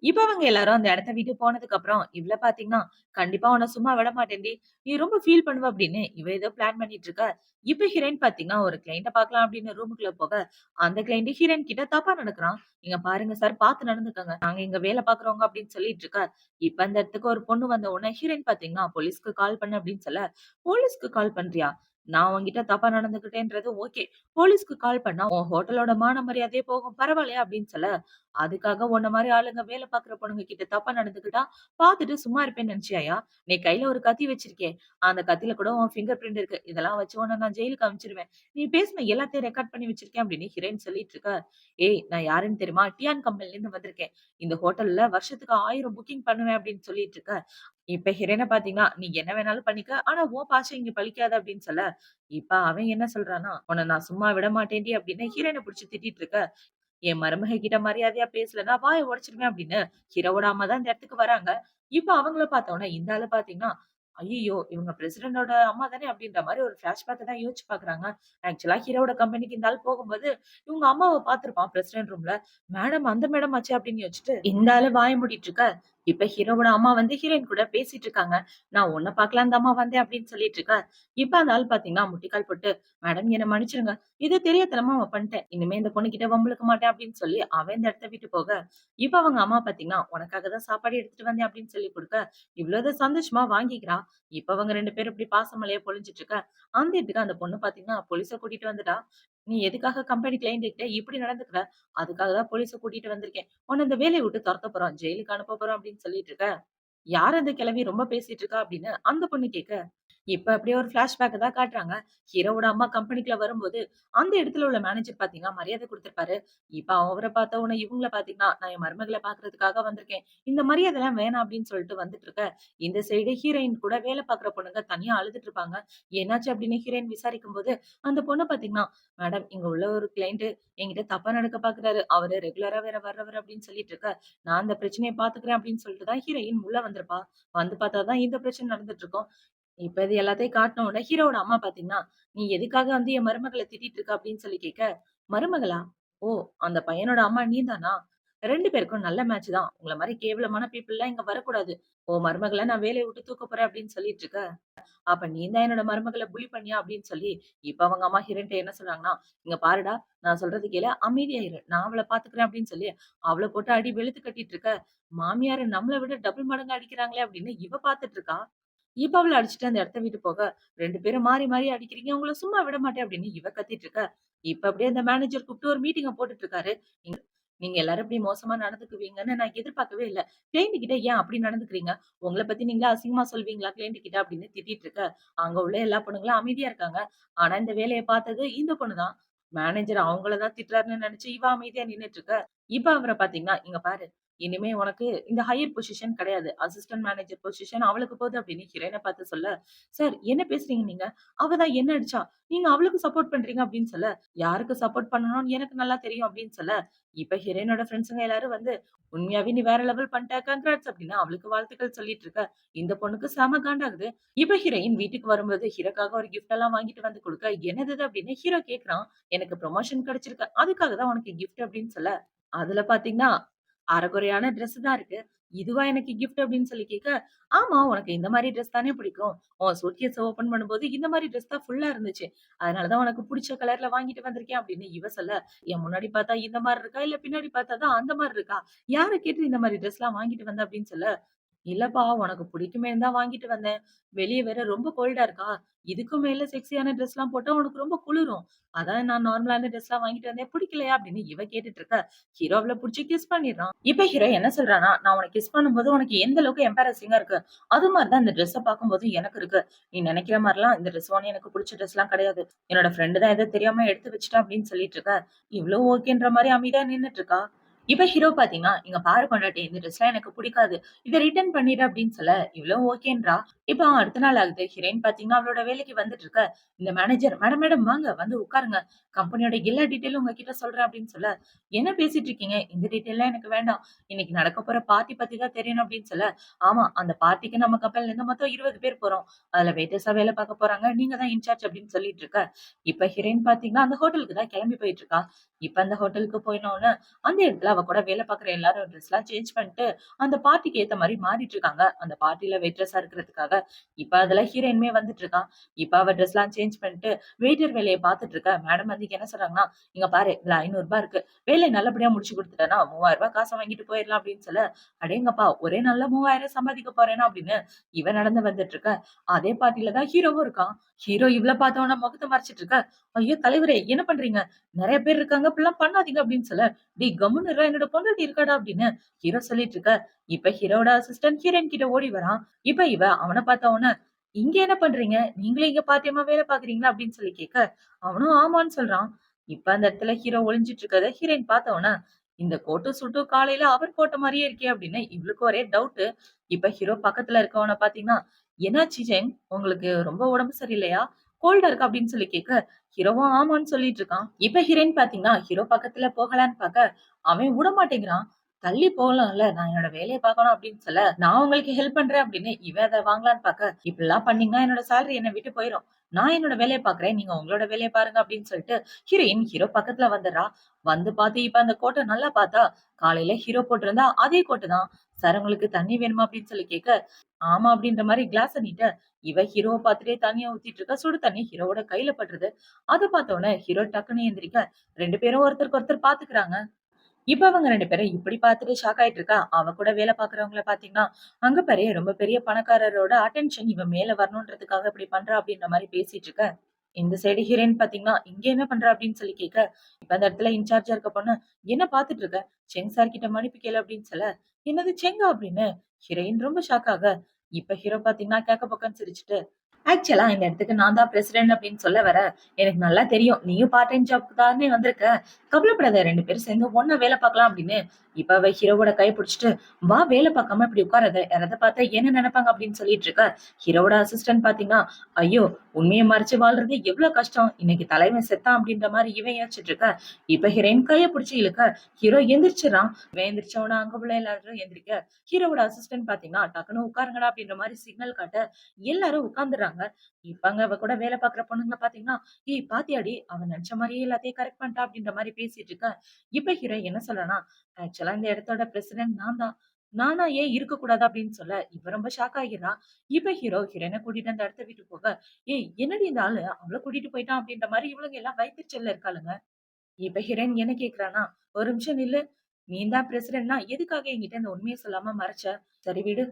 இப்ப அவங்க எல்லாரும் அந்த இடத்த விட்டு போனதுக்கு அப்புறம், இவ்ள பாத்தீங்கன்னா, "கண்டிப்பா உன்ன சும்மா விட மாட்டேன்டி. நீ ரொம்ப ஃபீல் பண்ணுவ" அப்படின்னு இவ ஏதோ பிளான் பண்ணிட்டு இருக்க. இப்ப ஹீரோயின் பாத்தீங்கன்னா, ஒரு கிளையண்ட்ட பாக்கலாம் அப்படின்னு ரூமுக்குள்ள போக, அந்த கிளையண்ட் ஹீரோயின் கிட்ட தப்பா நடக்குறான். "இங்க பாருங்க சார், பாத்து நடந்துக்கங்க. நாங்க இங்க வேலை பாக்குறவங்க" அப்படின்னு சொல்லிட்டு இருக்கா. இப்ப அந்த இடத்துக்கு ஒரு பொண்ணு வந்த உடனே ஹீரோயின் பாத்தீங்கன்னா, "போலீஸ்க்கு கால் பண்ணு" அப்படின்னு சொல்ல, "போலீஸ்க்கு கால் பண்றியா? நான் உன்கிட்ட தப்பா நடந்துக்கிட்டேன்றது ஓகே. போலீஸ்க்கு கால் பண்ணா உன் ஹோட்டலோட மான மரியாதையே போகும். பரவாயில்லையா?" அப்படின்னு சொல்ல, அதுக்காக உன்ன மாரி ஆளுங்க வேல பாக்குற பொண்ணுங்க கிட்ட தப்பா நடந்துக்கிட்டா, பாத்துட்டு சும்மா இருப்பேன்னு நெனச்சியாயா? நீ கையில ஒரு கத்தி வச்சிருக்கே, அந்த கத்தில கூட உன் ஃபிங்கர் பிரிண்ட் இருக்கு. இதெல்லாம் வச்சு உன்ன நான் ஜெயிலுக்கு அனுப்பிச்சுருவேன். நீ பேசின எல்லாத்தையும் ரெக்கார்ட் பண்ணி வச்சிருக்கேன் அப்படின்னு ஹீரோயின் சொல்லிட்டு இருக்க. ஏய் நான் யாருன்னு தெரியுமா? டியான் கம்பெனிலேருந்து வந்திருக்கேன். இந்த ஹோட்டல்ல வருஷத்துக்கு 1000 புக்கிங் பண்ணுவேன் அப்படின்னு சொல்லிட்டு இருக்க. இப்ப ஹீரோயின பாத்தீங்கன்னா, நீ என்ன வேணாலும் பண்ணிக்க. ஆனா உன் பாஷை இங்க பலிக்காது அப்படின்னு சொல்ல, இப்ப அவன் என்ன சொல்றான்னா, உன்ன நான் சும்மா விட மாட்டேன்டி அப்படின்னு ஹீரோயின புடிச்சு திட்டிட்டு இருக்க. என் மருமக கிட்ட மரியாதையா பேசலன்னா வாய உடைச்சிருவேன் அப்படின்னு ஹீரோவோட அம்மா தான் இந்த இடத்துக்கு வராங்க. இப்ப அவங்கள பார்த்தோனே இந்த ஆளு பார்த்தீங்கன்னா, ஐய்யய்யோ! இவங்க பிரசிடென்டோட அம்மா தானே அப்படின்ற மாரி ஒரு ஃபிளாஷ்பேக்க தான் யோசிச்சு பார்க்குறாங்க. ஆக்சுவலா ஹீரோவோட கம்பெனிக்கு இந்த ஆள் போகும்போது, இவங்க அம்மாவ பார்த்திருப்பான் பிரசிடென்ட் ரூம்ல. மேடம் அந்த மேடம் ஆச்சே அப்படின்னு யோசிச்சுட்டு, இந்த ஆளு வாய மூடிட்டு இருக்க. இப்ப ஹீரோவோட அம்மா வந்து ஹீரோயின் கூட பேசிட்டு இருக்காங்க. நான் உன்ன பார்க்கலாம் தாம்மா வந்தேன் அப்படின்னு சொல்லிட்டு இருக்க. இப்ப அந்த ஆள் பார்த்தீங்கன்னா முட்டிக்கால் போட்டு, மேடம் என்ன மன்னிச்சிடுங்க. இது தெரியாத்தனமா அவன் பண்ணிட்டேன். இனிமே இந்த பொண்ணுகிட்ட வம்பிழுக்க மாட்டேன் அப்படின்னு சொல்லி அவன் இந்த இடத்த விட்டு போக, இப்ப அவங்க அம்மா பாத்தீங்கன்னா, உனக்காக தான் சாப்பாடு எடுத்துட்டு வந்தேன் அப்படின்னு சொல்லி குடுக்க, இவ்வளவு சந்தோஷமா வாங்கிக்கிறா. இப்ப அவங்க 2 பேரும் இப்படி பாசமழையா பொழிஞ்சுட்டு இருக்க, அந்த இடத்துக்கு அந்த பொண்ணு பாத்தீங்கன்னா, போலீஸ கூட்டிட்டு வந்துட்டா. "நீ எதுக்காக கம்பெனி கிளையண்ட் கிட்ட இப்படி நடந்துக்கிற? அதுக்காக தான் போலீஸ கூட்டிட்டு வந்திருக்கேன். உன்ன இந்த வேலைய விட்டு தொரத்த போறோம். ஜெயிலுக்கு அனுப்ப போறோம்" அப்படின்னு சொல்லிட்டு இருக்க. "யார் அந்த கிழவி ரொம்ப பேசிட்டு இருக்கா?" அப்படின்னு அந்த பொண்ணு கேட்க, இப்ப அப்படியே ஒரு ஃபிளாஷ்பேக்க தான் காட்டுறாங்க. ஹீரோவோட அம்மா கம்பெனிக்குள்ள வரும்போது, அந்த இடத்துல உள்ள மேனேஜர் பார்த்தீங்கன்னா, மரியாதை குடுத்திருப்பாரு. இப்ப அவர பார்த்த உடனே இவங்கள பார்த்தீங்கன்னா, "நான் என் மருமகள பார்க்கறதுக்காக வந்திருக்கேன். இந்த மரியாதைலாம் வேணாம்" அப்படின்னு சொல்லிட்டு வந்துட்டு இருக்க. இந்த சைடு ஹீரோயின் கூட வேலை பார்க்குற பொண்ணுங்க தனியா அழுதுட்டு இருப்பாங்க. என்னாச்சு அப்படின்னு ஹீரோயின் விசாரிக்கும்போது, அந்த பொண்ணு பார்த்தீங்கன்னா, "மேடம் இங்க உள்ள ஒரு கிளையண்ட் என்கிட்ட தப்பா நடக்க பார்க்குறாரு. அவரு ரெகுலரா வேற வர்றவரு" அப்படின்னு சொல்லிட்டு இருக்க. "நான் அந்த பிரச்சனைய பார்த்துக்கிறேன்" அப்படின்னு சொல்லிட்டு தான் ஹீரோயின் உள்ள வந்திருப்பா. வந்து பார்த்தா தான் இந்த பிரச்சனை நடந்துட்டு இருக்கும். இப்ப இது எல்லாத்தையும் காட்டுன உடனே ஹீரோவோட அம்மா பாத்தீங்கன்னா, "நீ எதுக்காக வந்து என் மருமகள திட்டிட்டு இருக்க?" அப்படின்னு சொல்லி கேட்க, "மருமகளா? ஓ! அந்த பையனோட அம்மா நீதானா? 2 பேருக்கும் நல்ல மேட்ச் தான். உங்கள மாரி கேவலமான பீப்பிள்லாம் இங்க வரக்கூடாது. உன் மருமகள நான் வேலைய விட்டு தூக்க போறேன்" அப்படின்னு சொல்லிட்டு இருக்க. "அப்ப நீ தான் என்னோட மருமகள புலி பண்ணியா?" அப்படின்னு சொல்லி, இப்ப அவங்க அம்மா ஹீரோயின்ட்ட என்ன சொல்றாங்கன்னா, "இங்க பாருடா, நான் சொல்றது கேளு. அமைதியா இரு. நான் அவள பாத்துக்கிறேன்" அப்படின்னு சொல்லி, அவள போட்டு அடி வெளுத்து கட்டிட்டு இருக்க. மாமியாரு நம்மள விட டபுள் மடங்கா அடிக்கிறாங்களே அப்படின்னு இவ பாத்துட்டு இருக்கா. இப்ப அவள அடிச்சுட்டு அந்த இடத்த விட்டு போக, 2 பேரும் மாறி, மாறி அடிக்கிறீங்க. உங்கள சும்மா விட மாட்டேன் அப்படின்னு இவ கத்திட்டு இருக்க. இப்ப அப்படியே அந்த மேனேஜர் கூப்பிட்டு ஒரு மீட்டிங்க போட்டுட்டு இருக்காரு. நீங்க நீங்க எல்லாரும் இப்படி மோசமா நடந்துக்குவீங்கன்னு நான் எதிர்பார்க்கவே இல்ல. கிளையண்ட் கிட்ட ஏன் அப்படி நடந்துக்கிறீங்க? உங்கள பத்தி நீங்களே அசிங்கமா சொல்வீங்களா கிளையண்ட் கிட்ட அப்படின்னு திட்டிட்டு இருக்க. அங்க உள்ள எல்லா பொண்ணுங்களும் அமைதியா இருக்காங்க. ஆனா இந்த வேலைய பார்த்தது இந்த பொண்ணு தான். மேனேஜர் அவங்கள தான் திட்டுறாருன்னு நினைச்சு இவ அமைதியா நின்னுட்டு இருக்க. இப்ப அவர பார்த்தீங்கன்னா, "இங்க பாரு. இனிமே உனக்கு இந்த ஹையர் பொசிஷன் கிடையாது. அசிஸ்டன்ட் மேனேஜர் பொசிஷன் அவளுக்கு போகுது" அப்படின்னு ஹீரோயின பார்த்து சொல்ல, "சார் என்ன பேசுறீங்க நீங்க? அவ தான் என்ன அடிச்சா. நீங்க அவளுக்கு சப்போர்ட் பண்றீங்க" அப்படின்னு சொல்ல, "யாருக்கு சப்போர்ட் பண்ணணும்னு எனக்கு நல்லா தெரியும்" அப்படின்னு சொல்ல, இப்ப ஹீரோயினோட ஃபிரெண்ட்ஸுங்க எல்லாரும் வந்து, "உண்மையாவே நீ வேற லெவல் பண்ணிட்ட. கங்கிராட்ஸ்" அப்படின்னு அவளுக்கு வாழ்த்துக்கள் சொல்லிட்டு இருக்க. இந்த பொண்ணுக்கு செம காண்டாகுது. இப்ப ஹீரோயின் வீட்டுக்கு வரும்போது ஹீரோக்காக ஒரு கிஃப்ட் எல்லாம் வாங்கிட்டு வந்து குடுக்க, "என்னது இது?" அப்படின்னு ஹீரோ கேட்கிறான். "எனக்கு ப்ரமோஷன் கிடைச்சிருக்கு. அதுக்காக தான் உனக்கு கிஃப்ட்" அப்படின்னு சொல்ல, அதுல பார்த்தீங்கன்னா, அரைகுறையான ட்ரெஸ் தான் இருக்கு. இதுவா எனக்கு கிஃப்ட் அப்படின்னு சொல்லி கேட்க, ஆமா உனக்கு இந்த மாரி ட்ரெஸ் தானே பிடிக்கும். உன் சூட்கேஸ ஓப்பன் பண்ணும்போது இந்த மாரி ட்ரெஸ் தான் ஃபுல்லா இருந்துச்சு. அதனால தான் உனக்கு புடிச்ச கலர்ல வாங்கிட்டு வந்திருக்கேன் அப்படின்னு இவ சொல்ல, என் முன்னாடி பார்த்தா இந்த மாரி இருக்கா? இல்ல பின்னாடி பார்த்தா தான் அந்த மாரி இருக்கா? யார கேட்டு இந்த மாரி ட்ரெஸ்லாம் வாங்கிட்டு வந்த அப்படின்னு சொல்ல, இல்லப்பா உனக்கு பிடிக்குமேன்னு தான் வாங்கிட்டு வந்தேன். வெளிய வேற ரொம்ப கோல்டா இருக்கா? இதுக்கும் மேல செக்ஸியான ட்ரெஸ்லாம் போட்டா உனக்கு ரொம்ப குளிரும். அதான் நான் நார்மலான ட்ரெஸ்லாம் வாங்கிட்டு வந்தேன். பிடிக்கலையா? அப்படின்னு இவ கேட்டுட்டு இருக்க. ஹீரோ அவள புடிச்சு கிஸ் பண்ணிடுறான். இப்ப ஹீரோ என்ன சொல்றான்னா, நான் உனக்கு கிஸ் பண்ணும்போது உனக்கு எந்த அளவுக்கு எம்பாரஸிங்கா இருக்கு. அது மாரி தான் இந்த ட்ரெஸ்ஸ பார்க்கும்போது எனக்கு இருக்கு. நீ நெனைக்கிற மாரிலாம் இந்த ட்ரெஸ் ஒண்ணும் எனக்கு புடிச்ச ட்ரெஸ்லாம் கிடையாது. என்னோட ஃப்ரெண்ட் தான் ஏதோ தெரியாம எடுத்து வச்சுட்டா அப்படின்னு சொல்லிட்டு இருக்க. இவளும் ஓகேன்ற மாரி அமைதியா நின்னுட்டு இருக்கா. இப்ப ஹீரோ பாத்தீங்கன்னா, "இங்க பாரு பொண்டாட்டி, இந்த ட்ரெஸ்லாம் எனக்கு புடிக்காது. இத ரிட்டர்ன் பண்ணிடு" அப்படின்னு சொல்ல, இவளும் ஓகேன்றா. இப்ப அடுத்த நாள் ஆகுது. ஹீரோயின் பாத்தீங்கன்னா, அவளோட வேலைக்கு வந்துட்டு இருக்க. இந்த மேனேஜர், "மேடம், மேடம் வாங்க, வந்து உட்காருங்க. கம்பெனியோட எல்லா டீட்டெயிலும் உங்ககிட்ட சொல்றேன்" அப்படின்னு சொல்ல, "என்ன பேசிட்டு இருக்கீங்க? இந்த டீட்டெயில்லாம் எனக்கு வேண்டாம். இன்னைக்கு நடக்க போற பார்ட்டி பத்தி தான் தெரியணும்" அப்படின்னு சொல்ல, "ஆமா, அந்த பார்ட்டிக்கு நம்ம கம்பெனில இருந்து மொத்தம் 20 பேர் போறோம். அதுல வெயிட்டர்ஸா வேலை பார்க்க போறாங்க. நீங்க தான் இன்சார்ஜ்" அப்படின்னு சொல்லிட்டு இருக்க. இப்ப ஹீரோயின் பாத்தீங்கன்னா, அந்த ஹோட்டலுக்கு தான் கிளம்பி போயிட்டு இருக்கா. இப்ப அந்த ஹோட்டலுக்கு போயினோன அந்த இடத்துல அவ கூட வேலை பார்க்குற எல்லாரும் ட்ரெஸ்லாம் சேஞ்ச் பண்ணிட்டு, அந்த பார்ட்டிக்கு ஏத்த மாரி மாறிட்டு இருக்காங்க. அந்த பார்ட்டில வெயிட்ரஸா இருக்கிறதுக்காக. இப்ப அதுல ஹீரோயினுமே வந்துட்டு இருக்கா. இப்ப அவ ட்ரெஸ்லாம் சேஞ்ச் பண்ணிட்டு, வெயிட்டர் வேலைய பார்த்துட்டு இருக்க. மேடம் வந்து என்ன சொல்றாங்கன்னா, "இங்க பாரு, இதுல ரூ. 500 இருக்கு. வேலைய நல்லபடியா முடிச்சு குடுத்துட்டேன்னா, ரூ. 3000 காச வாங்கிட்டு போயிரலாம்" அப்படின்னு சொல்ல, அடேங்கப்பா! ஒரே நாள்ல 3000 சம்பாதிக்க போறேனா அப்படின்னு இவ நடந்து வந்துட்டு இருக்க. அதே பார்ட்டில தான் ஹீரோவும் இருக்கான். ஹீரோ இவள பார்த்தோன முகத்த மறைச்சுட்டு இருக்க. "ஐயோ! தலைவரே என்ன பண்றீங்க? நெறைய பேர் இருக்காங்க. இப்படிலாம் பண்ணாதீங்க" அப்படின்னு சொல்ல, "டேய் கம்முனு இருடா! என்னோட பொண்டாட்டி இருக்காடா" அப்படின்னு ஹீரோ சொல்லிட்டு இருக்க. இப்ப ஹீரோவோட அசிஸ்டன்ட் ஹீரோயின் கிட்ட ஓடி வரான். இப்ப இவ அவன பார்த்த உடனே, "இங்க என்ன பண்றீங்க? நீங்களும் இங்க பார்ட் டைமா வேலை பார்க்குறீங்களா?" அப்படின்னு சொல்லி கேட்க, அவனும் ஆமான்னு சொல்றான். இப்ப அந்த இடத்துல ஹீரோ ஒளிஞ்சிட்டு இருக்கறத ஹீரோயின் பார்த்த உடனே, "இந்த கோட்டும் சூட்டும் காலையில அவர் போட்ட மாரியே இருக்கே" அப்படின்னு இவளுக்கு ஒரே டவுட்டு. இப்ப ஹீரோ பக்கத்துல இருக்கவன பார்த்தீங்கன்னா, "என்னாச்சு ஜென்? உங்களுக்கு ரொம்ப உடம்பு சரியில்லையா? கோல்டா இருக்கா?" அப்படின்னு சொல்லி கேட்க, ஹீரோவும் ஆமான்னு சொல்லிட்டு இருக்கான். இப்ப ஹீரோயின் பாத்தீங்கன்னா, ஹீரோ பக்கத்துல போகலான்னு பாக்க, அவன் விடமாட்டேங்கிறான். தள்ளி போகலாம்ல, நான் என்னோட வேலைய பாக்கணும் அப்படின்னு சொல்ல, நான் உங்களுக்கு ஹெல்ப் பண்றேன் அப்படின்னு இவன் அத வாங்கலான்னு பாக்க, இப்படிலாம் பண்ணீங்கன்னா என்னோட சேலரி என்னை விட்டு போயிரும். நான் என்னோட வேலைய பாக்குறேன். நீங்க உங்களோட வேலைய பாருங்க அப்படின்னு சொல்லிட்டு, ஹீரோயின் ஹீரோ பக்கத்துல வந்துடுறா. வந்து பாத்து இப்ப அந்த கோட்ட நல்லா பாத்தா, காலையில ஹீரோ போட்டிருந்தா அதே கோட்டு தான். "சார் உங்களுக்கு தண்ணி வேணுமா?" அப்படின்னு சொல்லி கேட்க, ஆமா அப்படின்ற மாரி கிளாஸ நீட்ட, இவ ஹீரோவ பாத்துட்டே தண்ணிய ஊத்திட்டு இருக்கா. சுடு தண்ணி ஹீரோவோட கையில பட்டுருது. அத பார்த்தோனே ஹீரோ டக்குன்னு எந்திரிக்க 2 பேரும் ஒருத்தருக்கு ஒருத்தர் பாத்துக்கிறாங்க. இப்ப அவங்க 2 பேரும் இப்படி பாத்துட்டு ஷாக் ஆயிட்டு இருக்கா. அவ கூட வேலை பாக்குறவங்கள பாத்தீங்கன்னா, அங்க பாரு ரொம்ப பெரிய பணக்காரரோட அட்டென்ஷன் இவ மேல வரணுன்றதுக்காக இப்படி பண்றா அப்படின்ற மாரி பேசிட்டு இருக்க. இந்த சைடு ஹீரோயின் பாத்தீங்கன்னா, இங்க என்ன பண்ற அப்படின்னு சொல்லி கேட்க, இப்ப அந்த இடத்துல இன்சார்ஜா இருக்க பொண்ணு, என்ன பாத்துட்டு இருக்க? செங் சார் கிட்ட மன்னிப்பு கேளு அப்படின்னு சொல்ல, என்னது செங்கா அப்படின்னு ஹீரோயின் ரொம்ப ஷாக் ஆக, இப்ப ஹீரோ பாத்தீங்கன்னா கேக்க பக்கன்னு சிரிச்சுட்டு, ஆக்சுவலா இந்த இடத்துக்கு நான் தான் பிரசிடென்ட் அப்படின்னு சொல்ல வர, எனக்கு நல்லா தெரியும். நீயும் பார்ட் டைம் ஜாப்க்கு தானே வந்திருக்க. கவலைப்படாத 2 பேரும் சேர்ந்து ஒண்ணா வேலை பார்க்கலாம் அப்படின்னு, இப்ப அவ ஹீரோவோட கைய புடிச்சுட்டு, வா வேலை பார்க்காம இப்படி உட்காராத. யாராவது பார்த்தா என்ன நினைப்பாங்க அப்படின்னு சொல்லிட்டு இருக்க. ஹீரோவோட அசிஸ்டன்ட் பார்த்தீங்கன்னா, ஐயோ! உண்மைய மறைச்சு வாழ்றது எவ்வளவு கஷ்டம். இன்னைக்கு தலைவன் செத்தான் அப்படின்ற மாரி இவன் யோசிச்சுட்டு இருக்க. இப்ப ஹீரோயின் கைய புடிச்சு இழுக்க, ஹீரோ எந்திரிச்சுறான். இவன் எந்திரிச்ச உடனே அங்க உள்ள எல்லாரும் எந்திரிக்க, ஹீரோவோட அசிஸ்டன்ட் பார்த்தீங்கன்னா, டக்குனு உட்காருங்கடா அப்படின்ற மாரி சிக்னல் காட்ட, எல்லாரும் உட்கார்ந்துடுறாங்க. இப்ப அங்க அவ கூட வேலை பார்க்குற பொண்ணுங்கள பார்த்தீங்கன்னா, "ஏய் பாத்தியாடி! அவ நெனச்ச மாரியே எல்லாத்தையும் கரெக்ட் பண்ணிட்டா" அப்படின்ற மாரி பேசிட்டு இருக்க. இப்ப ஹீரோ என்ன சொல்றான்னா, "ஆக்சுவலா இந்த இடத்தோட பிரசிடென்ட் நான் தான். நானா ஏன் இருக்கக்கூடாது?" அப்படின்னு சொல்ல, இவ ரொம்ப ஷாக் ஆகிறா. இப்ப ஹீரோ ஹீரோயின கூட்டிட்டு அந்த இடத்த விட்டு போக, "ஏய் என்னடி இந்த ஆளு அவள கூட்டிட்டு போயிட்டான்" அப்படின்ற மாரி இவளுங்க எல்லாம் வயித்தெரிச்சல்ல இருக்காளுங்க. இப்ப ஹீரோயின் என்ன கேட்கிறான்னா, "ஒரு நிமிஷம் நில்லு. நீ தான் பிரசிடென்ட்னா எதுக்காக என்கிட்ட இந்த உண்மைய சொல்லாம மறைச்ச? சரி விடு.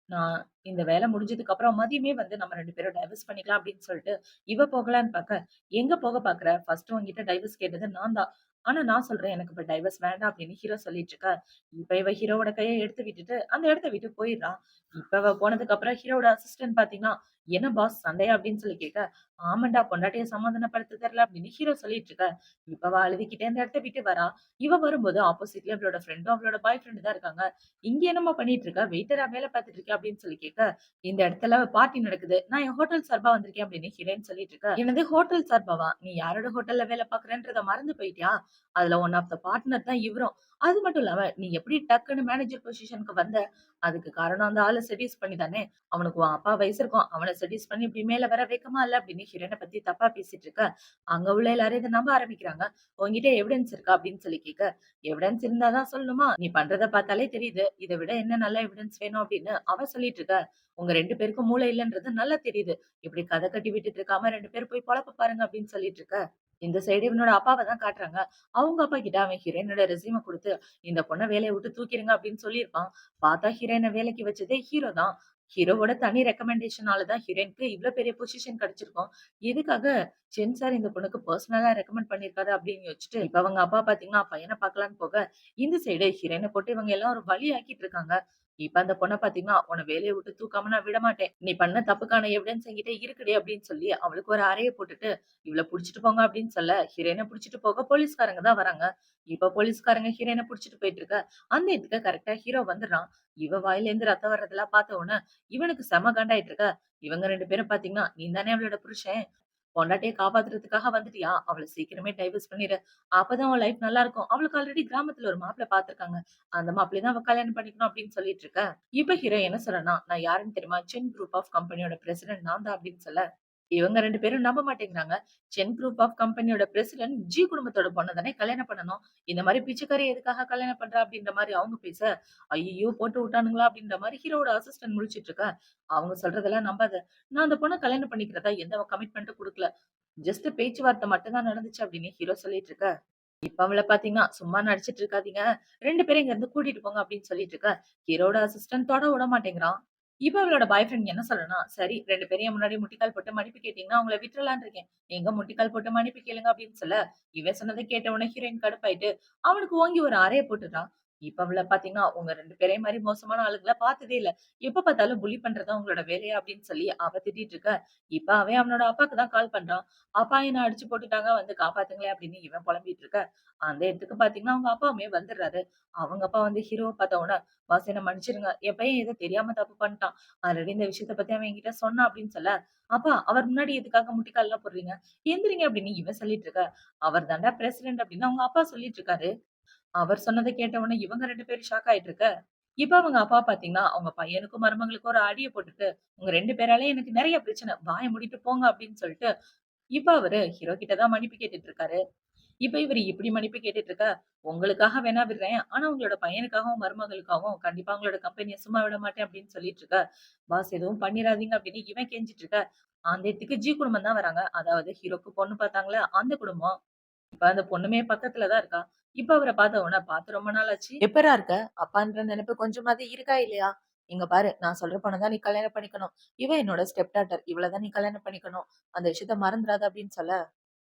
நான் இந்த வேலை முடிஞ்சதுக்கு அப்புறம் மதியமே வந்து நம்ம 2 பேரும் டைவர்ஸ் பண்ணிக்கலாம்" அப்படின்னு சொல்லிட்டு இவ போகலான்னு பாக்க, "எங்க போக பாக்குற? ஃபர்ஸ்ட் உன்கிட்ட டைவர்ஸ் கேட்டது நான் தான். ஆனா நான் சொல்றேன் எனக்கு இப்ப டைவர்ஸ் வேண்டாம்" அப்படின்னு ஹீரோ சொல்லிட்டு இருக்க. இப்ப இவ ஹீரோவோட கைய எடுத்து விட்டுட்டு அந்த இடத்த விட்டு போயிடுறா. இப்ப அவ போனதுக்கு அப்புறம் ஹீரோவோட அசிஸ்டன்ட் பாத்தீங்கன்னா, "என்ன பாஸ் சண்டையா?" அப்படின்னு சொல்லி கேட்க, "ஆமாண்டா பொண்டாட்டிய சமாதானப்படுத்த தெரியல" அப்படின்னு ஹீரோ சொல்லிட்டு இருக்க. இப்ப அவ அழுதுகிட்டே அந்த இடத்த விட்டு வரா. இவ வரும்போது ஆப்போசிட்ல இவளோட ஃப்ரெண்டும், அவளோட பாய் ஃப்ரெண்ட் தான் இருக்காங்க. "இங்க என்னம்மா பண்ணிட்டு இருக்க? வெயிட்டரா வேலை பார்த்துட்டு இருக்கியா?" அப்படின்னு சொல்லி கேட்க, "இந்த இடத்துல பார்ட்டி நடக்குது. நான் என் ஹோட்டல் சார்பா வந்திருக்கேன்" அப்படின்னு ஹீரோயின் சொல்லிட்டு இருக்க. "என்னது ஹோட்டல் சார்பாவா? நீ யாரோட ஹோட்டல்ல வேலை பார்க்குறன்றத மறந்து போயிட்டியா? அதுல ஒன் ஆஃப் த பார்ட்னர் தான் இவரும். அது மட்டும் இல்லாம நீ எப்படி டக்குன்னு மேனேஜர் பொசிஷனுக்கு வந்த? அதுக்கு காரணம் அந்த ஆள செட்யூஸ் பண்ணி தானே? அவனுக்கு உன் அப்பா வயசு இருக்கும். அவன செட்யூஸ் பண்ணி இப்படி மேல வர வெட்கமா இல்ல?" அப்படின்னு ஹீரோயின பத்தி தப்பா பேசிட்டு இருக்க. அங்க உள்ள எல்லாரும் இத நம்ப ஆரம்பிக்கிறாங்க. "உன்கிட்ட எவிடன்ஸ் இருக்கா?" அப்படின்னு சொல்லி கேட்க, "எவிடன்ஸ் இருந்தா தான் சொல்லணுமா? நீ பண்றத பார்த்தாலே தெரியுது. இத விட என்ன நல்ல எவிடன்ஸ் வேணும்?" அப்படின்னு அவ சொல்லிட்டு இருக்க. "உங்க 2 பேருக்கும் மூளை இல்லன்றது நல்லா தெரியுது. இப்படி கத கட்டி விட்டுட்டு இருக்காம 2 பேரும் போய் பொழப்ப பாருங்க" அப்படின்னு சொல்லிட்டு இருக்க. இந்த சைடு இவனோட அப்பாவ தான் காட்டுறாங்க. அவங்க அப்பா கிட்ட அவன் ஹீரோயினோட ரெஸ்யூம குடுத்து, "இந்த பொண்ண வேலைய விட்டு தூக்கிருங்க" அப்படின்னு சொல்லியிருப்பான். பார்த்தா ஹீரோயின வேலைக்கு வச்சதே ஹீரோ தான். ஹீரோவோட தனி ரெக்கமெண்டேஷனால தான் ஹீரோயினுக்கு இவ்ளோ பெரிய பொசிஷன் கிடைச்சிருக்கும். எதுக்காக ஜென் சார் இந்த பொண்ணுக்கு பெர்சனலா ரெக்கமெண்ட் பண்ணியிருக்காரு அப்படின்னு யோசிச்சுட்டு, இப்ப அவங்க அப்பா பார்த்தீங்கன்னா, பையன பார்க்கலான்னு போக, இந்த சைடு ஹீரோயின போட்டு இவங்க எல்லாம் ஒரு வழி ஆக்கிட்டு இருக்காங்க. இப்ப அந்த பொண்ண பாத்தீங்கன்னா, "உன்ன வேலைய விட்டு தூக்காம நான் விடமாட்டேன். நீ பண்ண தப்புக்கான எவிடன்ஸ் என்கிட்ட இருக்குடி" அப்படின்னு சொல்லி அவளுக்கு ஒரு அறைய போட்டுட்டு, "இவள புடிச்சிட்டு போங்க" அப்படின்னு சொல்ல, ஹீரோயின புடிச்சிட்டு போக போலீஸ்காரங்க தான் வராங்க. இப்ப போலீஸ்காரங்க ஹீரோயின புடிச்சிட்டு போயிட்டு இருக்க, அந்த இடத்துக்கு கரெக்ட்டா ஹீரோ வந்துடுறான். இவ வாயிலேருந்து ரத்தம் வர்றதெல்லாம் பார்த்த உடனே, இவனுக்கு செம காண்டாயிட்டு இருக்க. இவங்க 2 பேரும் பாத்தீங்கன்னா, "நீ தானே அவளோட புருஷன். பொண்டாட்டிய காப்பாத்துறதுக்காக வந்துட்டியா? அவள சீக்கிரமே டைவர்ஸ் பண்ணிரு. அப்பதான் உன் லைஃப் நல்லா இருக்கும். அவளுக்கு ஆல்ரெடி கிராமத்துல ஒரு மாப்பிள்ளை பார்த்திருக்காங்க. அந்த மாப்பிள்ளைய தான் அவ கல்யாணம் பண்ணிக்கணும்" அப்படின்னு சொல்லிட்டு இருக்க. இப்ப ஹீரோ என்ன சொல்றான்னா, "நான் யாருன்னு தெரியுமா? சென் குரூப் ஆஃப் கம்பெனியோட பிரசிடென்ட் நான் தான்" அப்படின்னு சொல்ல, இவங்க 2 பேரும் நம்ப மாட்டேங்கிறாங்க. சென் குரூப் ஆஃப் கம்பெனியோட பிரசிடென்ட் ஜி குடும்பத்தோட பொண்ண தானே கல்யாணம் பண்ணணும். இந்த மாரி பிச்சைக்காரிய எதுக்காக கல்யாணம் பண்றா? அப்படின்ற மாரி அவங்க பேச, ஐய்யய்யோ! போட்டு விட்டானுங்களா? அப்படின்ற மாரி ஹீரோவோட அசிஸ்டன்ட் முழிச்சிட்டு இருக்க. அவங்க சொல்றதெல்லாம் நம்பாத. நான் அந்த பொண்ண கல்யாணம் பண்ணிக்கிறதா எந்த கமிட்மெண்ட்டும் குடுக்கல. ஜஸ்ட் பேச்சுவார்த்தை மட்டும் தான் நடந்துச்சு அப்படின்னு ஹீரோ சொல்லிட்டு இருக்க. இப்ப அவள பாத்தீங்கன்னா, "சும்மா நடிச்சுட்டு இருக்காதீங்க. 2 பேரும் இங்க இருந்து கூட்டிட்டு போங்க" அப்படின்னு சொல்லிட்டு இருக்க. ஹீரோட அசிஸ்டன்ட் தொட விட மாட்டேங்கிறான். இப்ப அவளோட பாய் ஃப்ரெண்ட் என்ன சொல்றான்னா, "சரி 2 பேரும் என் முன்னாடி முட்டிக்கால் போட்டு மன்னிப்பு கேட்டீங்கன்னா, உங்கள விட்டுறலாம்னு இருக்கேன். எங்க முட்டிக்கால் போட்டு மன்னிப்பு கேளுங்க" அப்படின்னு சொல்ல, இவன் சொன்னத கேட்ட உடனே ஹீரோயின் கடுப்பாயிட்டு, அவனுக்கு ஓங்கி ஒரு அறைய போட்டுடுறா. இப்ப அவள பாத்தீங்கன்னா, "உங்க 2 பேரையும் மாரி மோசமான ஆளுங்கள பார்த்ததே இல்ல. எப்ப பார்த்தாலும் புல்லி பண்றது தான் உங்களோட வேலையா?" அப்படின்னு சொல்லி அவ திட்டிட்டு இருக்க. இப்ப அவன் அவனோட அப்பாக்கு தான் கால் பண்றான். "அப்பா என்ன அடிச்சு போட்டுட்டாங்க. வந்து காப்பாத்துங்களேன்" அப்படின்னு இவன் புலம்பிட்டு இருக்க. அந்த இடத்துக்கு பாத்தீங்கன்னா, அவங்க அப்பாவுமே வந்துடுறாரு. அவங்க அப்பா வந்து ஹீரோவ பார்த்த உடனே, "பாஸ் என்ன மன்னிச்சிடுங்க. என் பையன் ஏதோ தெரியாம தப்பு பண்ணிட்டான். ஆல்ரெடி இந்த விஷயத்த பத்தி அவன் என்கிட்ட சொன்னான்" அப்படின்னு சொல்ல, "அப்பா அவர் முன்னாடி எதுக்காக முட்டிக்கால்லாம் போடுறீங்க? எந்திரிங்க" அப்படின்னு இவன் சொல்லிட்டு இருக்க. "அவர் தான்டா பிரசிடென்ட்" அப்படின்னு அவங்க அப்பா சொல்லிட்டு இருக்காரு. அவர் சொன்னத கேட்ட உடனே இவங்க 2 பேரும் ஷாக் ஆயிட்டு இருக்க. இப்ப அவங்க அப்பா பாத்தீங்கன்னா, அவங்க பையனுக்கும், மருமகளுக்கும் ஒரு அடிய போட்டுட்டு, "உங்க 2 பேராலயும் எனக்கு நெறைய பிரச்சனை. வாய மூடிட்டு போங்க" அப்படின்னு சொல்லிட்டு, இப்ப அவரு ஹீரோ கிட்ட தான் மன்னிப்பு கேட்டுட்டு இருக்காரு. இப்ப இவரு இப்படி மன்னிப்பு கேட்டுட்டு இருக்க, "உங்களுக்காக வேணா விடுறேன். ஆனா உங்களோட பையனுக்காகவும், மருமகளுக்காகவும் கண்டிப்பா உங்களோட கம்பெனிய சும்மா விட மாட்டேன்" அப்படின்னு சொல்லிட்டு இருக்க. "பாஸ் எதுவும் பண்ணிறாதீங்க" அப்படின்னு இவன் கெஞ்சிட்டு இருக்க. அந்த இடத்துக்கு ஜி குடும்பம் தான் வராங்க. அதாவது ஹீரோக்கு பொண்ணு பாத்தாங்கல்ல, அந்த குடும்பம். இப்ப அந்த பொண்ணுமே பக்கத்துல தான் இருக்கா. இப்ப அவர பார்த்த உடனே, "பார்த்து ரொம்ப நாள் ஆச்சு. எப்படிறா இருக்க? அப்பான்ற நெனப்பு கொஞ்சமாவது இருக்கா இல்லையா? இங்க பாரு, நான் சொல்ற பொண்ண தான் நீ கல்யாணம் பண்ணிக்கணும். இவ என்னோட ஸ்டெப் டாட்டர். இவள தான் நீ கல்யாணம் பண்ணிக்கணும். அந்த விஷயத்த மறந்துறாத" அப்படின்னு சொல்ல,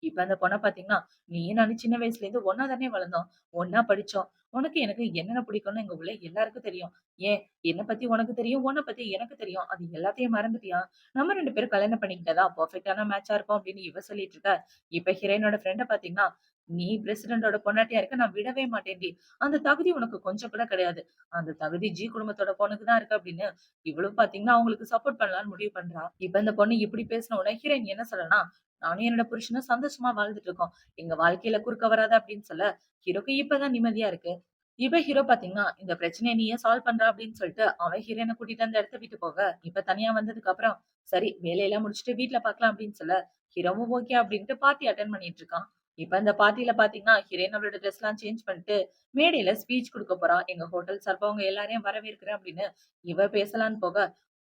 இப்ப அந்த பொண்ண பார்த்தீங்கன்னா, "நீயும் நானும் சின்ன வயசுலேருந்து ஒண்ணா தானே வளர்ந்தோம். ஒண்ணா படிச்சோம். உனக்கு எனக்கு என்னென்ன பிடிக்கும்னு எங்க உள்ள எல்லாருக்கும் தெரியும். ஏன் என்ன பத்தி உனக்கு தெரியும், உன்ன பத்தி எனக்கு தெரியும். அது எல்லாத்தையும் மறந்துட்டியா? நம்ம 2 பேரும் கல்யாணம் பண்ணிக்கிட்டா தான் பெர்ஃபெக்ட்டான மேட்ச்சா இருக்கும்" அப்படின்னு இவ சொல்லிட்டு இருக்க. இப்ப ஹீரோயினோட ஃப்ரெண்ட பார்த்தீங்கன்னா, "நீ பிரசிடென்ட்டோட பொண்டாட்டியா இருக்க நான் விடவே மாட்டேன்டி. அந்த தகுதி உனக்கு கொஞ்சம் கூட கிடையாது. அந்த தகுதி ஜி குடும்பத்தோட பொண்ணுக்கு தான் இருக்கு" அப்படின்னு இவளும் பார்த்தீங்கன்னா, அவங்களுக்கு சப்போர்ட் பண்ணலாம்னு முடிவு பண்றா. இப்ப இந்த பொண்ணு இப்படி பேசின உடனே ஹீரோயின் என்ன சொல்றான்னா, "நானும் என்னோட புருஷனும் சந்தோஷமா வாழ்ந்துட்டு இருக்கோம். எங்க வாழ்க்கையில குறுக்க வராத" அப்படின்னு சொல்ல, ஹீரோக்கு இப்பதான் நிம்மதியா இருக்கு. இப்ப ஹீரோ பார்த்தீங்கன்னா, இந்த பிரச்சனைய நீ ஏன் சால்வ் பண்ற அப்படின்னு சொல்லிட்டு, அவன் ஹீரோயின கூட்டிட்டு அந்த இடத்த விட்டு போக, இப்ப தனியா வந்ததுக்கு அப்புறம், சரி வேலையெல்லாம் முடிச்சுட்டு வீட்ல பார்க்கலாம் அப்படின்னு சொல்ல, ஹீரோவும் ஓகே அப்படின்ட்டு பார்ட்டி அட்டெண்ட் பண்ணிட்டு இருக்கான். இப்ப அந்த பார்ட்டில பார்த்தீங்கன்னா, ஹீரோயின் அவளோட ட்ரெஸ்லாம் சேஞ்ச் பண்ணிட்டு, மேடையில ஸ்பீச் குடுக்க போறா. எங்க ஹோட்டல் சார்பா உங்க எல்லாரையும் வரவேற்கிறேன் அப்படின்னு இவ பேசலான்னு போக,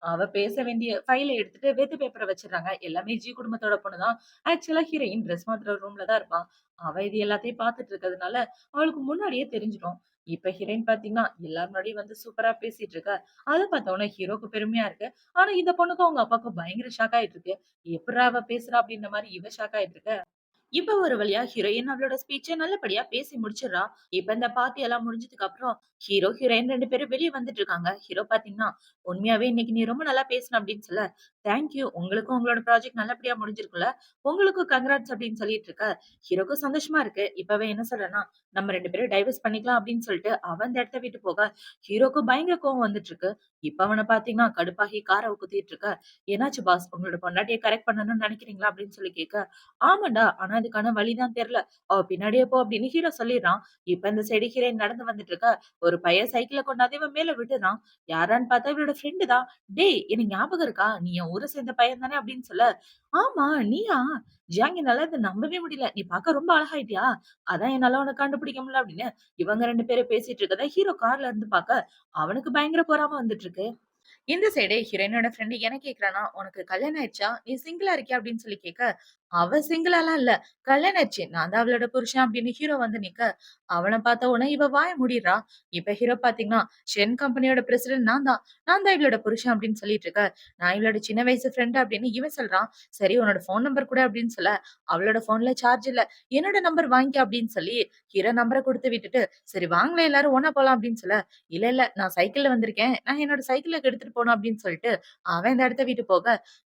அவ பேச வேண்டிய ஃபைல எடுத்துட்டு வெத்து பேப்பர வச்சுடுறாங்க. எல்லாமே ஜி குடும்பத்தோட பொண்ணு தான். ஆக்சுவலா ஹீரோயின் ட்ரெஸ் மாத்துற ரூம்ல தான் இருப்பா. அவ இது எல்லாத்தையும் பார்த்துட்டு இருக்கிறதுனால, அவளுக்கு முன்னாடியே தெரிஞ்சிரும். இப்ப ஹீரோயின் பார்த்தீங்கன்னா, எல்லார் முன்னாடியும் வந்து சூப்பரா பேசிட்டு இருக்கா. அத பார்த்த உடனே ஹீரோக்கு பெருமையா இருக்கு. ஆனா இந்த பொண்ணுக்கும் அவங்க அப்பாவுக்கும் பயங்கர ஷாக் ஆயிட்டு இருக்கு. எப்புட்றா அவ பேசுறா அப்படின்ற மாரி இவ ஷாக் ஆயிட்டு இருக்க. இப்ப ஒரு வழியா ஹீரோயின் அவளோட ஸ்பீச்ச நல்லபடியா பேசி முடிச்சிடுறா. இப்ப இந்த பார்ட்டி எல்லாம் முடிஞ்சதுக்கு அப்புறம் ஹீரோ, ஹீரோயின் 2 பேரும் வெளிய வந்துட்டு இருக்காங்க. ஹீரோ பாத்தீங்கன்னா, "உண்மையாவே இன்னைக்கு நீ ரொம்ப நல்லா பேசுன" அப்படின்னு சொல்ல, "தேங்க் யூ. உங்களுக்கும் உங்களோட ப்ராஜெக்ட் நல்லபடியா முடிஞ்சிருக்குல்ல. உங்களுக்கும் கங்ராட்ஸ்" அப்படின்னு சொல்லிட்டு இருக்க. ஹீரோக்கும் சந்தோஷமா இருக்கு. இப்ப அவன் என்ன சொல்றான்னா, "நம்ம 2 பேரும் டைவர்ஸ் பண்ணிக்கலாம்" அப்படின்னு சொல்லிட்டு அவன் அந்த இடத்த விட்டு போக, ஹீரோக்கு பயங்கர கோவம் வந்துட்டு இருக்கு. இப்ப அவன பாத்தீங்கன்னா, கடுப்பாகி கார குத்திட்டு இருக்க. "என்னாச்சு பாஸ்? உங்களோட பொண்டாட்டிய கரெக்ட் பண்ணணும்னு நினைக்கிறீங்களா?" அப்படின்னு சொல்லி கேட்க, "ஆமாண்டா. ஆனா அதுக்கான வழி தான் தெரியல. அவ பின்னாடியே போ" அப்படின்னு ஹீரோ சொல்லிடுறான். இப்ப இந்த சைடு ஹீரோயின் நடந்து வந்துட்டு இருக்கா. ஒரு பையன் சைக்கிள கொண்டாந்து இவன் மேல விட்டுறான். யாரான்னு பார்த்தா இவளோட ஃப்ரெண்டு தான். "டேய் எனக்கு ஞாபகம் இருக்கா? நீ என் ஊர சேர்ந்த பையன் தானே?" அப்படின்னு சொல்ல, "ஆமா நீயா? ஜாங் என்னால இத நம்பவே முடியல. நீ பார்க்க ரொம்ப அழகாயிட்டியா? அதான் என்னால உன்ன கண்டுபிடிக்க முடியல" அப்படின்னு இவங்க 2 பேரும் பேசிட்டு இருக்கத ஹீரோ கார்ல இருந்து பார்க்க, அவனுக்கு பயங்கர பொறாம வந்துட்டு இருக்கு. இந்த சைடு ஹீரோயினோட ஃப்ரெண்ட் என்ன கேட்கிறான்னா, "உனக்கு கல்யாணம் ஆயிடுச்சா? நீ சிங்கிளா இருக்கியா?" அப்படின்னு சொல்லி கேட்க, அவ சிங்கிளாலாம் இல்ல. கல்யாணம் ஆயிடுச்சு. நான் தான் அவளோட புருஷன் அப்படின்னு ஹீரோ வந்து நிக்க, அவன பார்த்த உடனே இவ வாய மூடிர்றா. இப்ப ஹீரோ பார்த்தீங்கன்னா, ஷென் கம்பெனியோட பிரசிடென்ட் நான் தான். நான் தான் இவளோட புருஷன் அப்படின்னு சொல்லிட்டு இருக்க. நான் இவளோட சின்ன வயசு ஃப்ரெண்ட் அப்படின்னு இவன் சொல்றான். சரி உன்னோட ஃபோன் நம்பர் குடு அப்படின்னு சொல்ல, அவளோட ஃபோன்ல சார்ஜ் இல்ல. என்னோட நம்பர் வாங்கிக்க அப்படின்னு சொல்லி ஹீரோ நம்பர குடுத்து விட்டுட்டு, சரி வாங்களேன் எல்லாரும் ஒண்ணா போலாம் அப்படின்னு சொல்ல, இல்ல இல்ல நான் சைக்கிள்ல வந்திருக்கேன். நான் என்னோட சைக்கிள எடுத்துட்டு போணும் அப்படின்னு சொல்லிட்டு, அவன் இந்த இடத்த விட்டு போக,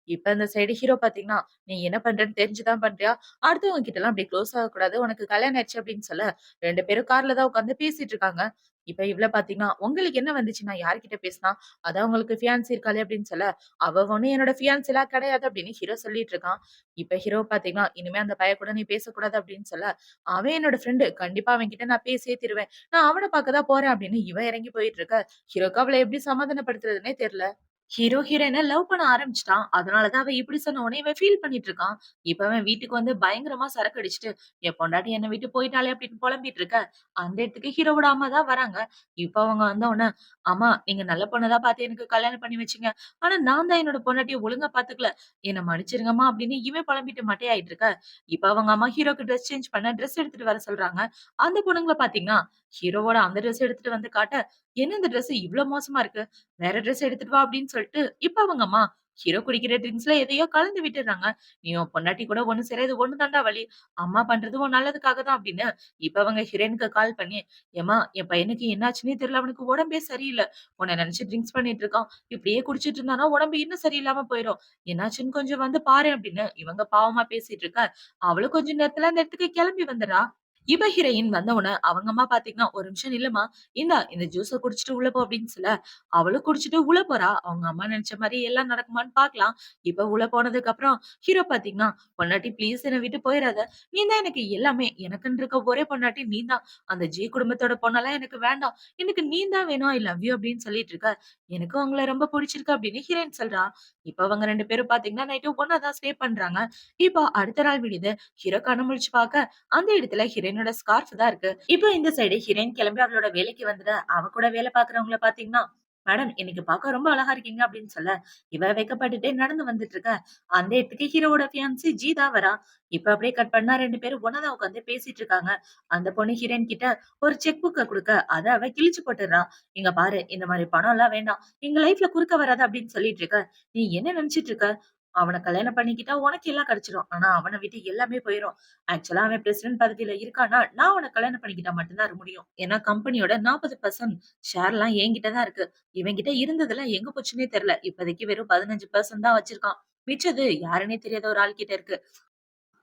இப்ப இந்த சைடு ஹீரோ பார்த்தீங்கன்னா, நீ என்ன பண்றன்னு தெரிஞ்சு தான் பண்றியா? அடுத்தவங்க கிட்டலாம் அப்படி க்ளோஸ் ஆகக்கூடாது. உனக்கு கல்யாணம் ஆயிடுச்சு அப்படின்னு சொல்ல, 2 பேரும் கார்ல தான் உட்கார்ந்து பேசிட்டு இருக்காங்க. இப்ப இவள பார்த்தீங்கன்னா, உங்களுக்கு என்ன வந்துச்சு? நான் யார்கிட்ட பேசினா? அதான் உங்களுக்கு ஃபியான்சி இருக்காளே அப்படின்னு சொல்ல, அவ ஒண்ணும் என்னோட ஃபியான்சிலாம் கிடையாது அப்படின்னு ஹீரோ சொல்லிட்டு இருக்கான். இப்ப ஹீரோ பார்த்தீங்கன்னா, இனிமே அந்த பையன் கூட நீ பேசக்கூடாது அப்படின்னு சொல்ல, அவன் என்னோட ஃப்ரெண்டு. கண்டிப்பா அவன்கிட்ட நான் பேசியே தீருவேன். நான் அவன பார்க்க தான் போறேன் அப்படின்னு இவ இறங்கி போயிட்டு இருக்க. ஹீரோக்கு அவள எப்படி சமாதானப்படுத்துறதுன்னே தெரியல. ஹீரோ, ஹீரோயின லவ் பண்ண ஆரம்பிச்சுட்டான். அதனால தான் அவ இப்படி சொன்ன உடனே இவன் ஃபீல் பண்ணிட்டு இருக்கான். இப்ப அவன் வீட்டுக்கு வந்து பயங்கரமா சரக்கு அடிச்சுட்டு, என் பொண்டாட்டி என்ன விட்டு போயிட்டாளே அப்படின்னு புலம்பிட்டு இருக்க, அந்த இடத்துக்கு ஹீரோவோட அம்மா தான் வராங்க. இப்ப அவங்க வந்த உடனே, அம்மா நீங்க நல்ல பொண்ண தான் பார்த்து எனக்கு கல்யாணம் பண்ணி வச்சீங்க. ஆனா நான் தான் என்னோட பொண்டாட்டிய ஒழுங்கா பார்த்துக்கல. என்ன மன்னிச்சிருங்கம்மா அப்படின்னு இவன் புலம்பிட்டு மட்டையாயிட்டு இருக்க. இப்ப அவங்க அம்மா ஹீரோக்கு ட்ரெஸ் சேஞ்ச் பண்ண ட்ரெஸ் எடுத்துட்டு வர சொல்றாங்க. அந்த பொண்ணுங்கள பார்த்தீங்கன்னா, ஹீரோவோட அந்த ட்ரெஸ் எடுத்துட்டு வந்து காட்ட, என்ன இந்த ட்ரெஸ் இவ்ளோ மோசமா இருக்கு. வேற ட்ரெஸ் எடுத்துட்டு வா அப்படின்னு சொல்லிட்டு, இப்ப அவங்க அம்மா ஹீரோ குடிக்கிற ட்ரிங்க்ஸ்ல எதையோ கலந்து விட்டுர்றாங்க. "நீ உன் பொண்டாட்டி கூட ஒண்ணு சேர இது ஒண்ணு தான்டா வழி. அம்மா பண்றது உன் நல்லதுக்காக தான்" அப்படின்னு இப்ப அவங்க ஹீரோயினுக்கு கால் பண்ணி, "ஏம்மா என் பையனுக்கு என்னாச்சுன்னே தெரியல. அவனுக்கு உடம்பே சரியில்ல. உன்ன நெனச்சு ட்ரிங்க்ஸ் பண்ணிட்டு இருக்கான். இப்படியே குடிச்சிட்டு இருந்தான்னா உடம்பு இன்னும் சரியில்லாம போயிரும். என்னாச்சுன்னு கொஞ்சம் வந்து பாரு" அப்படின்னு இவங்க பாவமா பேசிட்டு இருக்க, அவளும் கொஞ்ச நேரத்துல அந்த இடத்துக்கு கிளம்பி வந்துர்றா. இவ ஹீரோயின் வந்தவுடனே அவங்க அம்மா பாத்தீங்கன்னா, "ஒரு நிமிஷம் நில்லும்மா. இந்தா இந்த ஜூஸ குடிச்சிட்டு உள்ள போ" அப்படின்னு சொல்ல, அவளும் குடிச்சிட்டு உள்ள போறா. அவங்க அம்மா நெனச்ச மாரி எல்லாம் நடக்குமான்னு பாக்கலாம். இப்ப உள்ள போனதுக்கு அப்புறம் ஹீரோ பாத்தீங்கன்னா, "பொண்டாட்டி ப்ளீஸ் என்ன விட்டு போயிறாத. நீ தான் எனக்கு எல்லாமே. எனக்குன்னு இருக்க ஒரே பொண்டாட்டி நீ தான். அந்த ஜி குடும்பத்தோட பொண்ணெல்லாம் எனக்கு வேண்டாம். எனக்கு நீ தான் வேணும். ஐ லவ் யூ" அப்படின்னு சொல்லிட்டு இருக்க. "எனக்கும் உங்கள ரொம்ப புடிச்சிருக்கு" அப்படின்னு ஹீரோயின் சொல்றா. இப்ப அவங்க 2 பேரும் பாத்தீங்கன்னா, நைட்டு ஒண்ணா தான் ஸ்டே பண்றாங்க. இப்போ அடுத்த நாள் விடியுது. ஹீரோ கண்ண முழிச்சு பாக்க, அந்த இடத்துல ஹீரோயினோட ஸ்கார்ஃப் தான் இருக்கு. இப்போ இந்த சைடு ஹீரோயின் கிளம்பி அவளோட வேலைக்கு வந்துட்டு, அவ கூட வேலை பார்க்கிறவங்கள பார்த்தீங்கன்னா, "மேடம் இன்னைக்கு பார்க்க ரொம்ப அழகா இருக்கீங்க" அப்படின்னு சொல்ல, இவ வெட்கப்பட்டுட்டே நடந்து வந்துட்டு இருக்க. அந்த இடத்துக்கு ஹீரோவோட ஃபியான்சி ஜீதா வரா. இப்ப அப்படியே கட் பண்ணா 2 பேரும் ஒண்ணா தான் உட்கார்ந்து பேசிட்டு இருக்காங்க. அந்த பொண்ணு ஹீரோயின் கிட்ட ஒரு செக் புக்க குடுக்க, அத அவ கிழிச்சு போட்டுறா. "இங்க பாரு இந்த மாரி பணம்லாம் வேண்டாம். எங்க லைஃப்ல குறுக்க வராத" அப்படின்னு சொல்லிட்டு இருக்க. "நீ என்ன நினைச்சிட்டு இருக்க? அவன கல்யாணம் பண்ணிக்கிட்டா உனக்கு எல்லாம் கிடைச்சிரும். ஆனா அவன விட்டு எல்லாமே போயிரும். ஆக்சுவலா அவன் பிரசிடென்ட் பதவியில இருக்கான்னா, நான் அவன கல்யாணம் பண்ணிக்கிட்டா மட்டும் தான் முடியும். ஏன்னா கம்பெனியோட 40% ஷேர்லாம் என்கிட்ட தான் இருக்கு. இவன்கிட்ட இருந்ததெல்லாம் எங்க போச்சுன்னே தெரியல. இப்போதைக்கு வெறும் 15% தான் வச்சிருக்கான். மிச்சது யாருன்னே தெரியாத ஒரு ஆள் கிட்ட இருக்கு.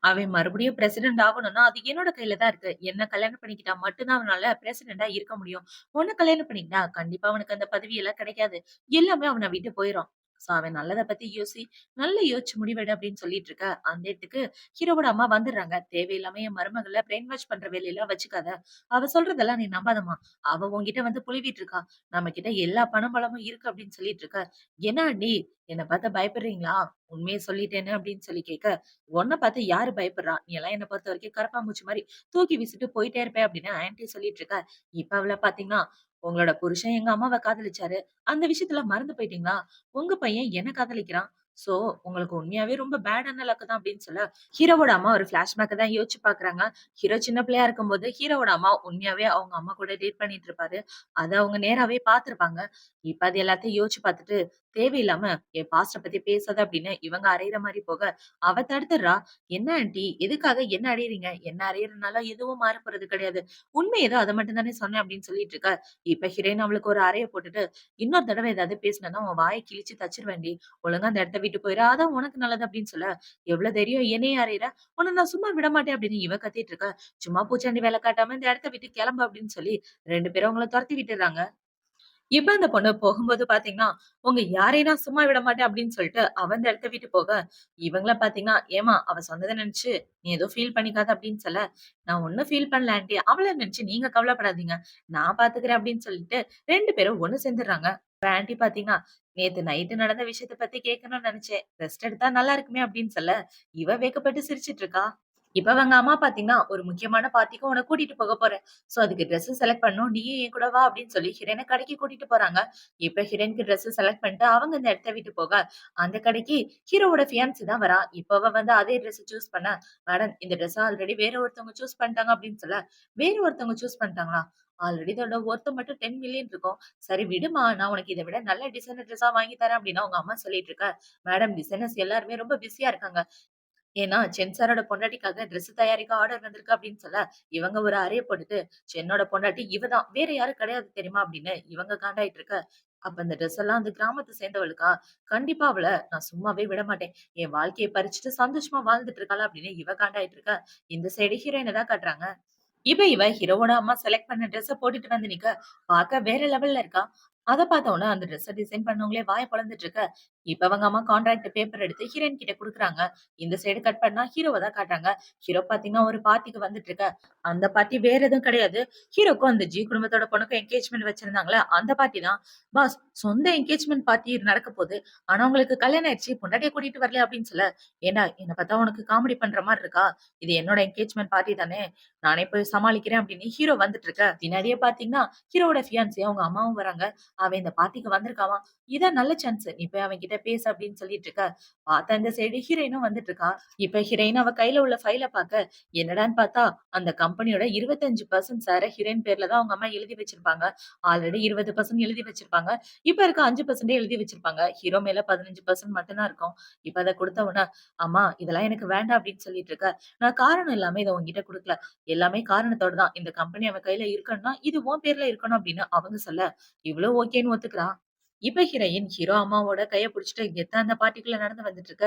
அவன் மறுபடியும் பிரசிடென்ட் ஆகணும்னா, அது என்னோட கையில தான் இருக்கு. என்ன கல்யாணம் பண்ணிக்கிட்டா மட்டும் தான் அவனால பிரசிடென்ட்டா இருக்க முடியும். உன்ன கல்யாணம் பண்ணிக்கிட்டா, கண்டிப்பா அவனுக்கு அந்த பதவி எல்லாம் கிடைக்காது. எல்லாமே அவன விட்டு போயிரும். சோ அவன் நல்லத பத்தி யோசி. நல்லா யோசிச்சு முடிவெடு அப்படின்னு சொல்லிட்டு இருக்க. அந்த இடத்துக்கு ஹீரோவோட அம்மா வந்துடுறாங்க. தேவையில்லாம என் மருமகள பிரெயின் வாஷ் பண்ற வேலையெல்லாம் வச்சுக்காத. அவ சொல்றதெல்லாம் நீ நம்பாதம்மா. அவ உன்கிட்ட வந்து புழுவிட்டு இருக்கா. நம்ம கிட்ட எல்லா பணம் பலமும் இருக்கு அப்படின்னு சொல்லிட்டு இருக்க. என்ன ஆண்டி என்ன பார்த்து பயப்படுறீங்களா? உண்மைய சொல்லிட்டேன்னு அப்படின்னு சொல்லி கேட்க, உன்ன பார்த்து யாரு பயப்படுறா? நீ எல்லாம் என்ன பொறுத்தவரைக்கும் கரப்பான்பூச்சி மாரி தூக்கி வீசிட்டு போயிட்டே இருப்ப அப்படின்னு ஆன்டி சொல்லிட்டு இருக்கா. இப்ப அவள பார்த்தீங்கன்னா, உங்களோட புருஷன் எங்க அம்மாவ காதலிச்சாரு. அந்த விஷயத்துல மறந்து போயிட்டீங்களா? உங்க பையன் என்ன காதலிக்கிறான். சோ உங்களுக்கு உண்மையாவே ரொம்ப பேடான லக் தான் அப்படின்னு சொல்ல, ஹீரோவோட அம்மா ஒரு ஃபிளாஷ்பேக்க தான் யோசிச்சு பார்க்குறாங்க. ஹீரோ சின்ன பிள்ளையா இருக்கும்போது ஹீரோவோட அம்மா உண்மையாவே அவங்க அம்மா கூட டேட் பண்ணிட்டு இருப்பாரு. அத அவங்க நேராவே பார்த்திருப்பாங்க. இப்ப அது எல்லாத்தையும் யோசிச்சு பார்த்துட்டு, தேவையில்லாம என் பாஸ்ட்ட பத்தி பேசாத அப்படின்னு இவங்க அறையிற மாரி போக, அவ தடுத்துடுறா. "என்ன ஆன்டி எதுக்காக என்ன அறையிறீங்க? என்ன அறையிறனால எதுவும் மாறப்போறது கிடையாது. உண்மை ஏதோ அத மட்டும் தானே சொன்னேன்" அப்படின்னு சொல்லிட்டு இருக்க. இப்ப ஹீரோயின் அவளுக்கு ஒரு அறைய போட்டுட்டு, "இன்னொரு தடவ ஏதாவது பேசினேன்னா உன் வாய கிழிச்சு தச்சுருவேன்டி. ஒழுங்கா அந்த இடத்த விட்டு போயிரு. அதான் உனக்கு நல்லது" அப்படின்னு சொல்ல, "எவ்வளவு தைரியம் என்னைய அறையிற? உன்ன நான் சும்மா விடமாட்டேன்" அப்படின்னு இவ கத்திட்டு இருக்க. "சும்மா பூச்சாண்டி வேல காட்டாம இந்த இடத்த விட்டு கிளம்பு" அப்படின்னு சொல்லி 2 பேரும் அவங்கள தொரத்தி விட்டுர்றாங்க. இப்ப அந்த பொண்ணு போகும்போது பாத்தீங்கன்னா, உங்க யாரையும் நான் சும்மா விட மாட்டேன் அப்படின்னு சொல்லிட்டு, அவ அந்த இடத்த விட்டு போக, இவங்கள பாத்தீங்கன்னா, ஏம்மா அவ சொன்னத நெனச்சு நீ எதுவும் ஃபீல் பண்ணிக்காத அப்படின்னு சொல்ல, நான் ஒண்ணும் ஃபீல் பண்ணல ஆன்டி. அவள நெனச்சு நீங்க கவலைப்படாதீங்க. நான் பாத்துக்கிறேன் அப்படின்னு சொல்லிட்டு 2 பேரும் ஒண்ணு சேர்ந்துடுறாங்க. இப்ப ஆன்டி பாத்தீங்கன்னா, நேத்து நைட்டு நடந்த விஷயத்த பத்தி கேட்கணும்னு நெனச்சேன். ரெஸ்ட் எடுத்தா நல்லா இருக்குமே அப்படின்னு சொல்ல, இவ வெட்கப்பட்டு சிரிச்சுட்டு இருக்கா. இப்ப அவங்க அம்மா பாத்தீங்கன்னா, ஒரு முக்கியமான பார்ட்டிக்கு உன்ன கூட்டிட்டு போக போறேன். சோ அதுக்கு ட்ரெஸ் செலக்ட் பண்ணணும். நீயும் என் கூட வா அப்படின்னு சொல்லி ஹிரன கடைக்கு கூட்டிட்டு போறாங்க. இப்ப ஹிரனுக்கு ட்ரெஸ் செலக்ட் பண்ணிட்டு அவங்க இந்த இடத்த விட்டு போக, அந்த கடைக்கு ஹீரோவோட ஃபியான்சி தான் வரா. இப்ப அவ வந்து அதே ட்ரெஸ் சூஸ் பண்ண, மேடம் இந்த ட்ரெஸ் ஆல்ரெடி வேற ஒருத்தவங்க சூஸ் பண்ணிட்டாங்க அப்படின்னு சொல்ல, வேற ஒருத்தவங்க சூஸ் பண்ணிட்டாங்களா? ஆல்ரெடி இதோட ஒர்த் மட்டும் 10 மில்லியன் இருக்கும். சரி விடுமா, நான் உனக்கு இத விட நல்ல டிசைனர் ட்ரெஸ்ஸா வாங்கி தரேன் அப்படின்னு அவங்க அம்மா சொல்லிட்டு இருக்க. மேடம் டிசைனர்ஸ் எல்லாருமே ரொம்ப பிஸியா இருக்காங்க. ஏன்னா, சென் சாரோட பொண்டாட்டிக்காக ட்ரெஸ் தயாரிக்க ஆர்டர் வந்திருக்கு அப்படின்னு சொல்ல, இவங்க ஒரு அறைய போட்டுட்டு, சென்னோட பொண்டாட்டி இவ தான். வேற யாரும் கிடையாது தெரியுமா? அப்படின்னு இவங்க காண்டாயிட்டு இருக்க. அப்ப இந்த ட்ரெஸ் எல்லாம் அந்த கிராமத்த சேர்ந்தவளுக்கா? கண்டிப்பா அவள நான் சும்மாவே விட மாட்டேன். என் வாழ்க்கைய பறிச்சுட்டு சந்தோஷமா வாழ்ந்துட்டு இருக்காளா? அப்படின்னு இவ காண்டாயிட்டு இருக்க. இந்த சைடு ஹீரோயின தான் காட்டுறாங்க. இப்ப இவ ஹீரோவோட அம்மா செலக்ட் பண்ண ட்ரெஸ்ஸ போட்டுட்டு வந்து நிக்க, பாக்க வேற லெவல்ல இருக்கா. அத பார்த்த உடனே அந்த ட்ரெஸ்ஸ டிசைன் பண்ணவங்களே வாய பொளந்துட்டு இருக்க. இப்ப அவங்க அம்மா கான்ட்ராக்ட் பேப்பர் எடுத்து ஹீரோயின் கிட்ட குடுக்குறாங்க. இந்த சைடு கட் பண்ணா ஹீரோவ தான் காட்டுறாங்க. ஹீரோ பாத்தீங்கன்னா ஒரு பார்ட்டிக்கு வந்துட்டு இருக்க. அந்த பார்ட்டி வேற எதுவும் கிடையாது. ஹீரோக்கும் அந்த ஜி குடும்பத்தோட பொண்ணுக்கும் என்கேஜ்மென்ட் வச்சிருந்தாங்கல்ல, அந்த பார்ட்டி தான். பாஸ் சொந்த என்கேஜ்மென்ட் பார்ட்டி நடக்க போகுது. ஆனா உங்களுக்கு கல்யாணம் ஆயிடுச்சு. பொண்டாட்டிய கூட்டிட்டு வரல அப்படின்னு சொல்ல, ஏன்டா என்ன பார்த்தா உனக்கு காமெடி பண்ற மாரி இருக்கா? இது என்னோட என்கேஜ்மென்ட் பார்ட்டி தானே. நானே போய் சமாளிக்கிறேன் அப்படின்னு ஹீரோ வந்துட்டு இருக்க. பின்னாடியே பாத்தீங்கன்னா ஹீரோவோட ஃபியான்சி அவங்க அம்மாவும் வராங்க. அவன் இந்த பார்ட்டிக்கு வந்திருக்காவாம். இதான் நல்ல சான்ஸ். நீ போய் அவன் கிட்ட பேசு அப்படின்னு சொல்லிட்டு இருக்க. பார்த்தா இந்த சைடு ஹீரோயினும் வந்துட்டு இருக்கா. இப்ப ஹீரோயின் அவ கையில உள்ள ஃபைல பாக்க, என்னடான்னு பார்த்தா அந்த கம்பெனியோட 25% ஷேர ஹீரோயின் பேர்ல தான் அவங்க அம்மா எழுதி வச்சிருப்பாங்க. ஆல்ரெடி 20% எழுதி வச்சிருப்பாங்க. இப்ப இருக்க 5% எழுதி வச்சிருப்பாங்க. ஹீரோ மேல 15% மட்டும் தான் இருக்கும். இப்ப அத குடுத்த உடனே, அம்மா இதெல்லாம் எனக்கு வேண்டாம் அப்படின்னு சொல்லிட்டு இருக்க. நான் காரணம் இல்லாம இத உன்கிட்ட குடுக்கல. எல்லாமே காரணத்தோட தான். இந்த கம்பெனி அவ கையில இருக்கணும்னா, இது உன் பேர்ல இருக்கணும் அப்படின்னு அவங்க சொல்ல, இவளும் ஓகேன்னு ஒத்துக்கிறா. இப்ப ஹீரோயின் ஹீரோ அம்மாவோட கைய புடிச்சுட்டு கெத்தா அந்த பார்ட்டிக்குள்ள நடந்து வந்துட்டு இருக்க.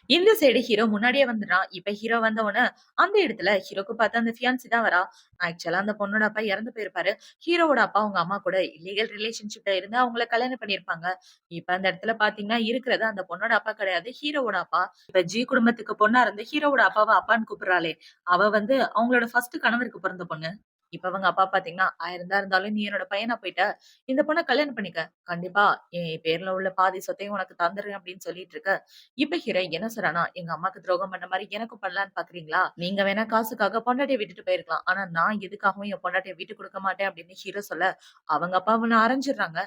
இந்த சைடு ஹீரோ முன்னாடியே வந்துடுறான். இப்ப ஹீரோ வந்த உடனே அந்த இடத்துல ஹீரோக்கு பார்த்தா அந்த ஃபியான்சி தான் வரா. ஆக்சுவலா அந்த பொண்ணோட அப்பா இறந்து போயிருப்பாரு. ஹீரோவோட அப்பா அவங்க அம்மா கூட இல்லீகல் ரிலேஷன்ஷிப்ல இருந்து அவங்கள கல்யாணம் பண்ணியிருப்பாங்க. இப்ப அந்த இடத்துல பாத்தீங்கன்னா இருக்கிறது அந்த பொண்ணோட அப்பா கிடையாது. ஹீரோவோட அப்பா. இப்ப ஜி குடும்பத்துக்கு பொண்ணா இருந்து ஹீரோவோட அப்பாவ அப்பான்னு கூப்பிடுறாளே, அவ வந்து அவங்களோட ஃபர்ஸ்ட் கணவருக்கு பிறந்த பொண்ணு. இப்ப அவங்க அப்பா பாத்தீங்கன்னா, 1000 தான் இருந்தாலும் நீ என்னோட பையனா போயிட்ட. இந்த பொண்ண கல்யாணம் பண்ணிக்க. கண்டிப்பா என் பேர்ல உள்ள பாதி சொத்தையும் உனக்கு தந்துர்றேன் அப்படின்னு சொல்லிட்டு இருக்க. இப்ப ஹீரோ என்ன சொல்றான்னா, எங்க அம்மாக்கு துரோகம் பண்ண மாரி எனக்கும் பண்ணலான்னு பாக்குறீங்களா? நீங்க வேணா காசுக்காக பொண்டாட்டிய விட்டுட்டு போயிருக்கலாம். ஆனா நான் எதுக்காகவும் என் பொண்டாட்டிய விட்டுக் குடுக்க மாட்டேன் அப்படின்னு ஹீரோ சொல்ல, அவங்க அப்பா அவன அரைஞ்சிடுறாங்க.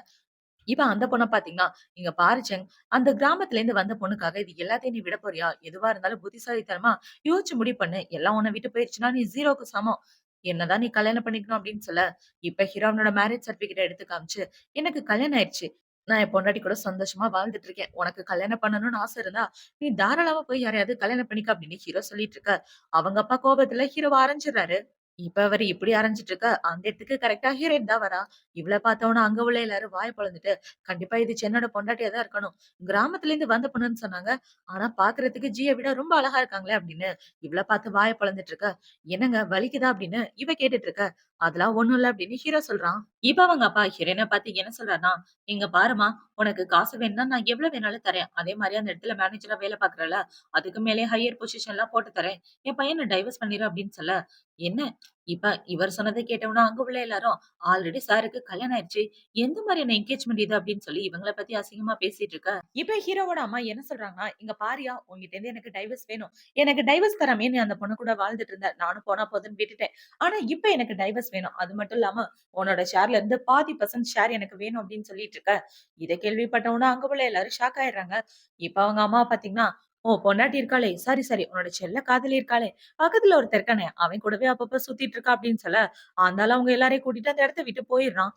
இப்ப அந்த பொண்ண பாத்தீங்கன்னா, "இங்க பாரு செங், அந்த கிராமத்துல இருந்து வந்த பொண்ணுக்காக இது எல்லாத்தையும் நீ விட போறியா? எதுவா இருந்தாலும் புத்திசாலித்தனமா யோசிச்சு முடிவு பண்ணு. எல்லாம் உன்ன விட்டு போயிருச்சுன்னா, நீ 0க்கு சமம். என்னதான் நீ கல்யாணம் பண்ணிக்கணும்" அப்படின்னு சொல்ல, இப்ப ஹீரோயினோட மேரேஜ் சர்டிபிகேட்ட எடுத்து காமிச்சு, "எனக்கு கல்யாணம் ஆயிருச்சு. நான் என் பொண்டாட்டி கூட சந்தோஷமா வாழ்ந்துட்டு இருக்கேன். உனக்கு கல்யாணம் பண்ணணும்னு ஆசை இருந்தா, நீ தாராளமா போய் யாரையாவது கல்யாணம் பண்ணிக்க" அப்படின்னு ஹீரோ சொல்லிட்டு இருக்க. அவங்க அப்பா கோபத்துல ஹீரோவ அரைஞ்சிடுறாரு. இப்ப அவரு இப்படி அரைஞ்சிட்டு இருக்க, அந்த இடத்துக்கு கரெக்ட்டா ஹீரோயின் தான் வரா. இவள பார்த்தோனே அங்க உள்ள எல்லாரும் வாய பொளந்துட்டு, "கண்டிப்பா இது சென்னோட பொண்டாட்டியா தான் இருக்கணும். கிராமத்துல இருந்து வந்த பொண்ணுன்னு சொன்னாங்க. ஆனா பாக்குறதுக்கு ஜிய விட ரொம்ப அழகா இருக்காங்களே" அப்படின்னு இவள பார்த்து வாய பொளந்துட்டு இருக்க. "என்னங்க வலிக்குதா?" அப்படின்னு இவ கேட்டுட்டு இருக்க. "அதெல்லாம் ஒண்ணும் இல்ல" அப்படின்னு ஹீரோ சொல்றான். இப்ப அவங்க அப்பா ஹீரோயின பார்த்து என்ன சொல்றாருன்னா, "இங்க பாரும்மா, உனக்கு காசு வேணும்னா நான் எவ்வளவு வேணாலும் தரேன். அதே மாரி அந்த இடத்துல மேனேஜரா வேலை பார்க்குறல்ல, அதுக்கு மேலயே ஹையர் பொசிஷன்லாம் போட்டு தரேன். என் பையன டைவர்ஸ் பண்ணிரு" அப்படின்னு சொல்ல, என்ன இப்ப இவர் சொன்னத கேட்டவுடனே அங்க உள்ள எல்லாரும், ஆல்ரெடி சாருக்கு கல்யாணம் ஆயிடுச்சு. எந்த மாதிரியான என்கேஜ்மென்ட் இது அப்படின்னு சொல்லி இவங்கள பத்தி அசிங்கமா பேசிட்டு இருக்க. இப்ப ஹீரோவோட அம்மா என்ன சொல்றாங்கன்னா, "இங்க பாருயா, உன்கிட்ட இருந்து எனக்கு டைவர்ஸ் வேணும். எனக்கு டைவர்ஸ் தராமயே நீ அந்த பொண்ணு கூட வாழ்ந்துட்டு இருந்த. நானும் போனா போதுன்னு விட்டுட்டேன். ஆனா இப்ப எனக்கு டைவர்ஸ் வேணும். அது மட்டும் இல்லாம உன்னோட ஷேர்ல இருந்து பாதி பெர்சன்ட் ஷேர் எனக்கு வேணும்" அப்படின்னு சொல்லிட்டு இருக்க. இத கேள்விப்பட்ட உடனே அங்க உள்ள எல்லாரும் ஷாக் ஆயிடுறாங்க. இப்ப அவங்க அம்மா பாத்தீங்கன்னா, "ஓ பொண்டாட்டி இருக்காளே, சரி சரி உன்னோட செல்ல காதலி இருக்காளே, பக்கத்துல ஒருத்தன் இருக்கானே, அவன் கூடவே அப்பப்ப சுத்திட்டு இருக்கா" அப்படின்னு சொல்ல, அந்த ஆளு அவங்க எல்லாரையும் கூட்டிட்டு அந்த இடத்த விட்டு போயிடுறான்.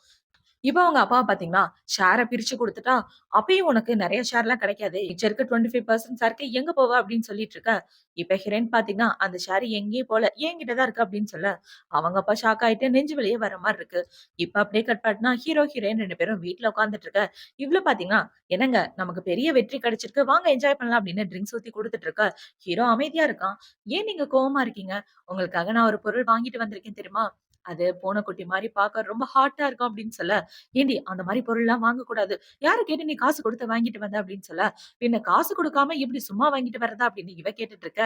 இப்ப அவங்க அப்பாவ பாத்தீங்கன்னா, ஷேர பிரிச்சு குடுத்துட்டா, அப்பயும் உனக்கு நெறைய ஷேர்லாம் கிடைக்காதே. மிச்சம் இருக்க 25% ஷேர்க்கு எங்க போவ? அப்படின்னு சொல்லிட்டு இருக்க. இப்ப ஹீரோயின் பாத்தீங்கன்னா, அந்த ஷேர் எங்கேயும் போல. என்கிட்ட தான் இருக்கு அப்படின்னு சொல்ல, அவங்க அப்பா ஷாக் ஆயிட்டு நெஞ்சு வலியே வர மாரி இருக்கு. இப்ப அப்படியே கட் பண்ணா ஹீரோ, ஹீரோயின் 2 பேரும் வீட்ல உட்கார்ந்துட்டு இருக்க. இவ்ளோ பாத்தீங்கன்னா, "என்னங்க நமக்கு பெரிய வெற்றி கிடைச்சிருக்கு. வாங்க என்ஜாய் பண்ணலாம்" அப்படின்னு ட்ரிங்க்ஸ் ஊத்தி குடுத்துட்டு இருக்க. ஹீரோ அமைதியா இருக்கான். "ஏன் நீங்க கோவமா இருக்கீங்க? உங்களுக்காக நான் ஒரு பொருள் வாங்கிட்டு வந்திருக்கேன் தெரியுமா? அது பூனைக்குட்டி மாரி பார்க்க ரொம்ப ஹார்ட்டா இருக்கும்" அப்படின்னு சொல்ல, "ஏண்டி அந்த மாரி பொருள்லாம் வாங்கக்கூடாது. யார கேட்டு நீ காசு குடுத்து வாங்கிட்டு வந்த?" அப்படின்னு சொல்ல, "பின்ன காசு குடுக்காம எப்படி சும்மா வாங்கிட்டு வர்றதா?" அப்படின்னு இவ கேட்டுட்டு இருக்க.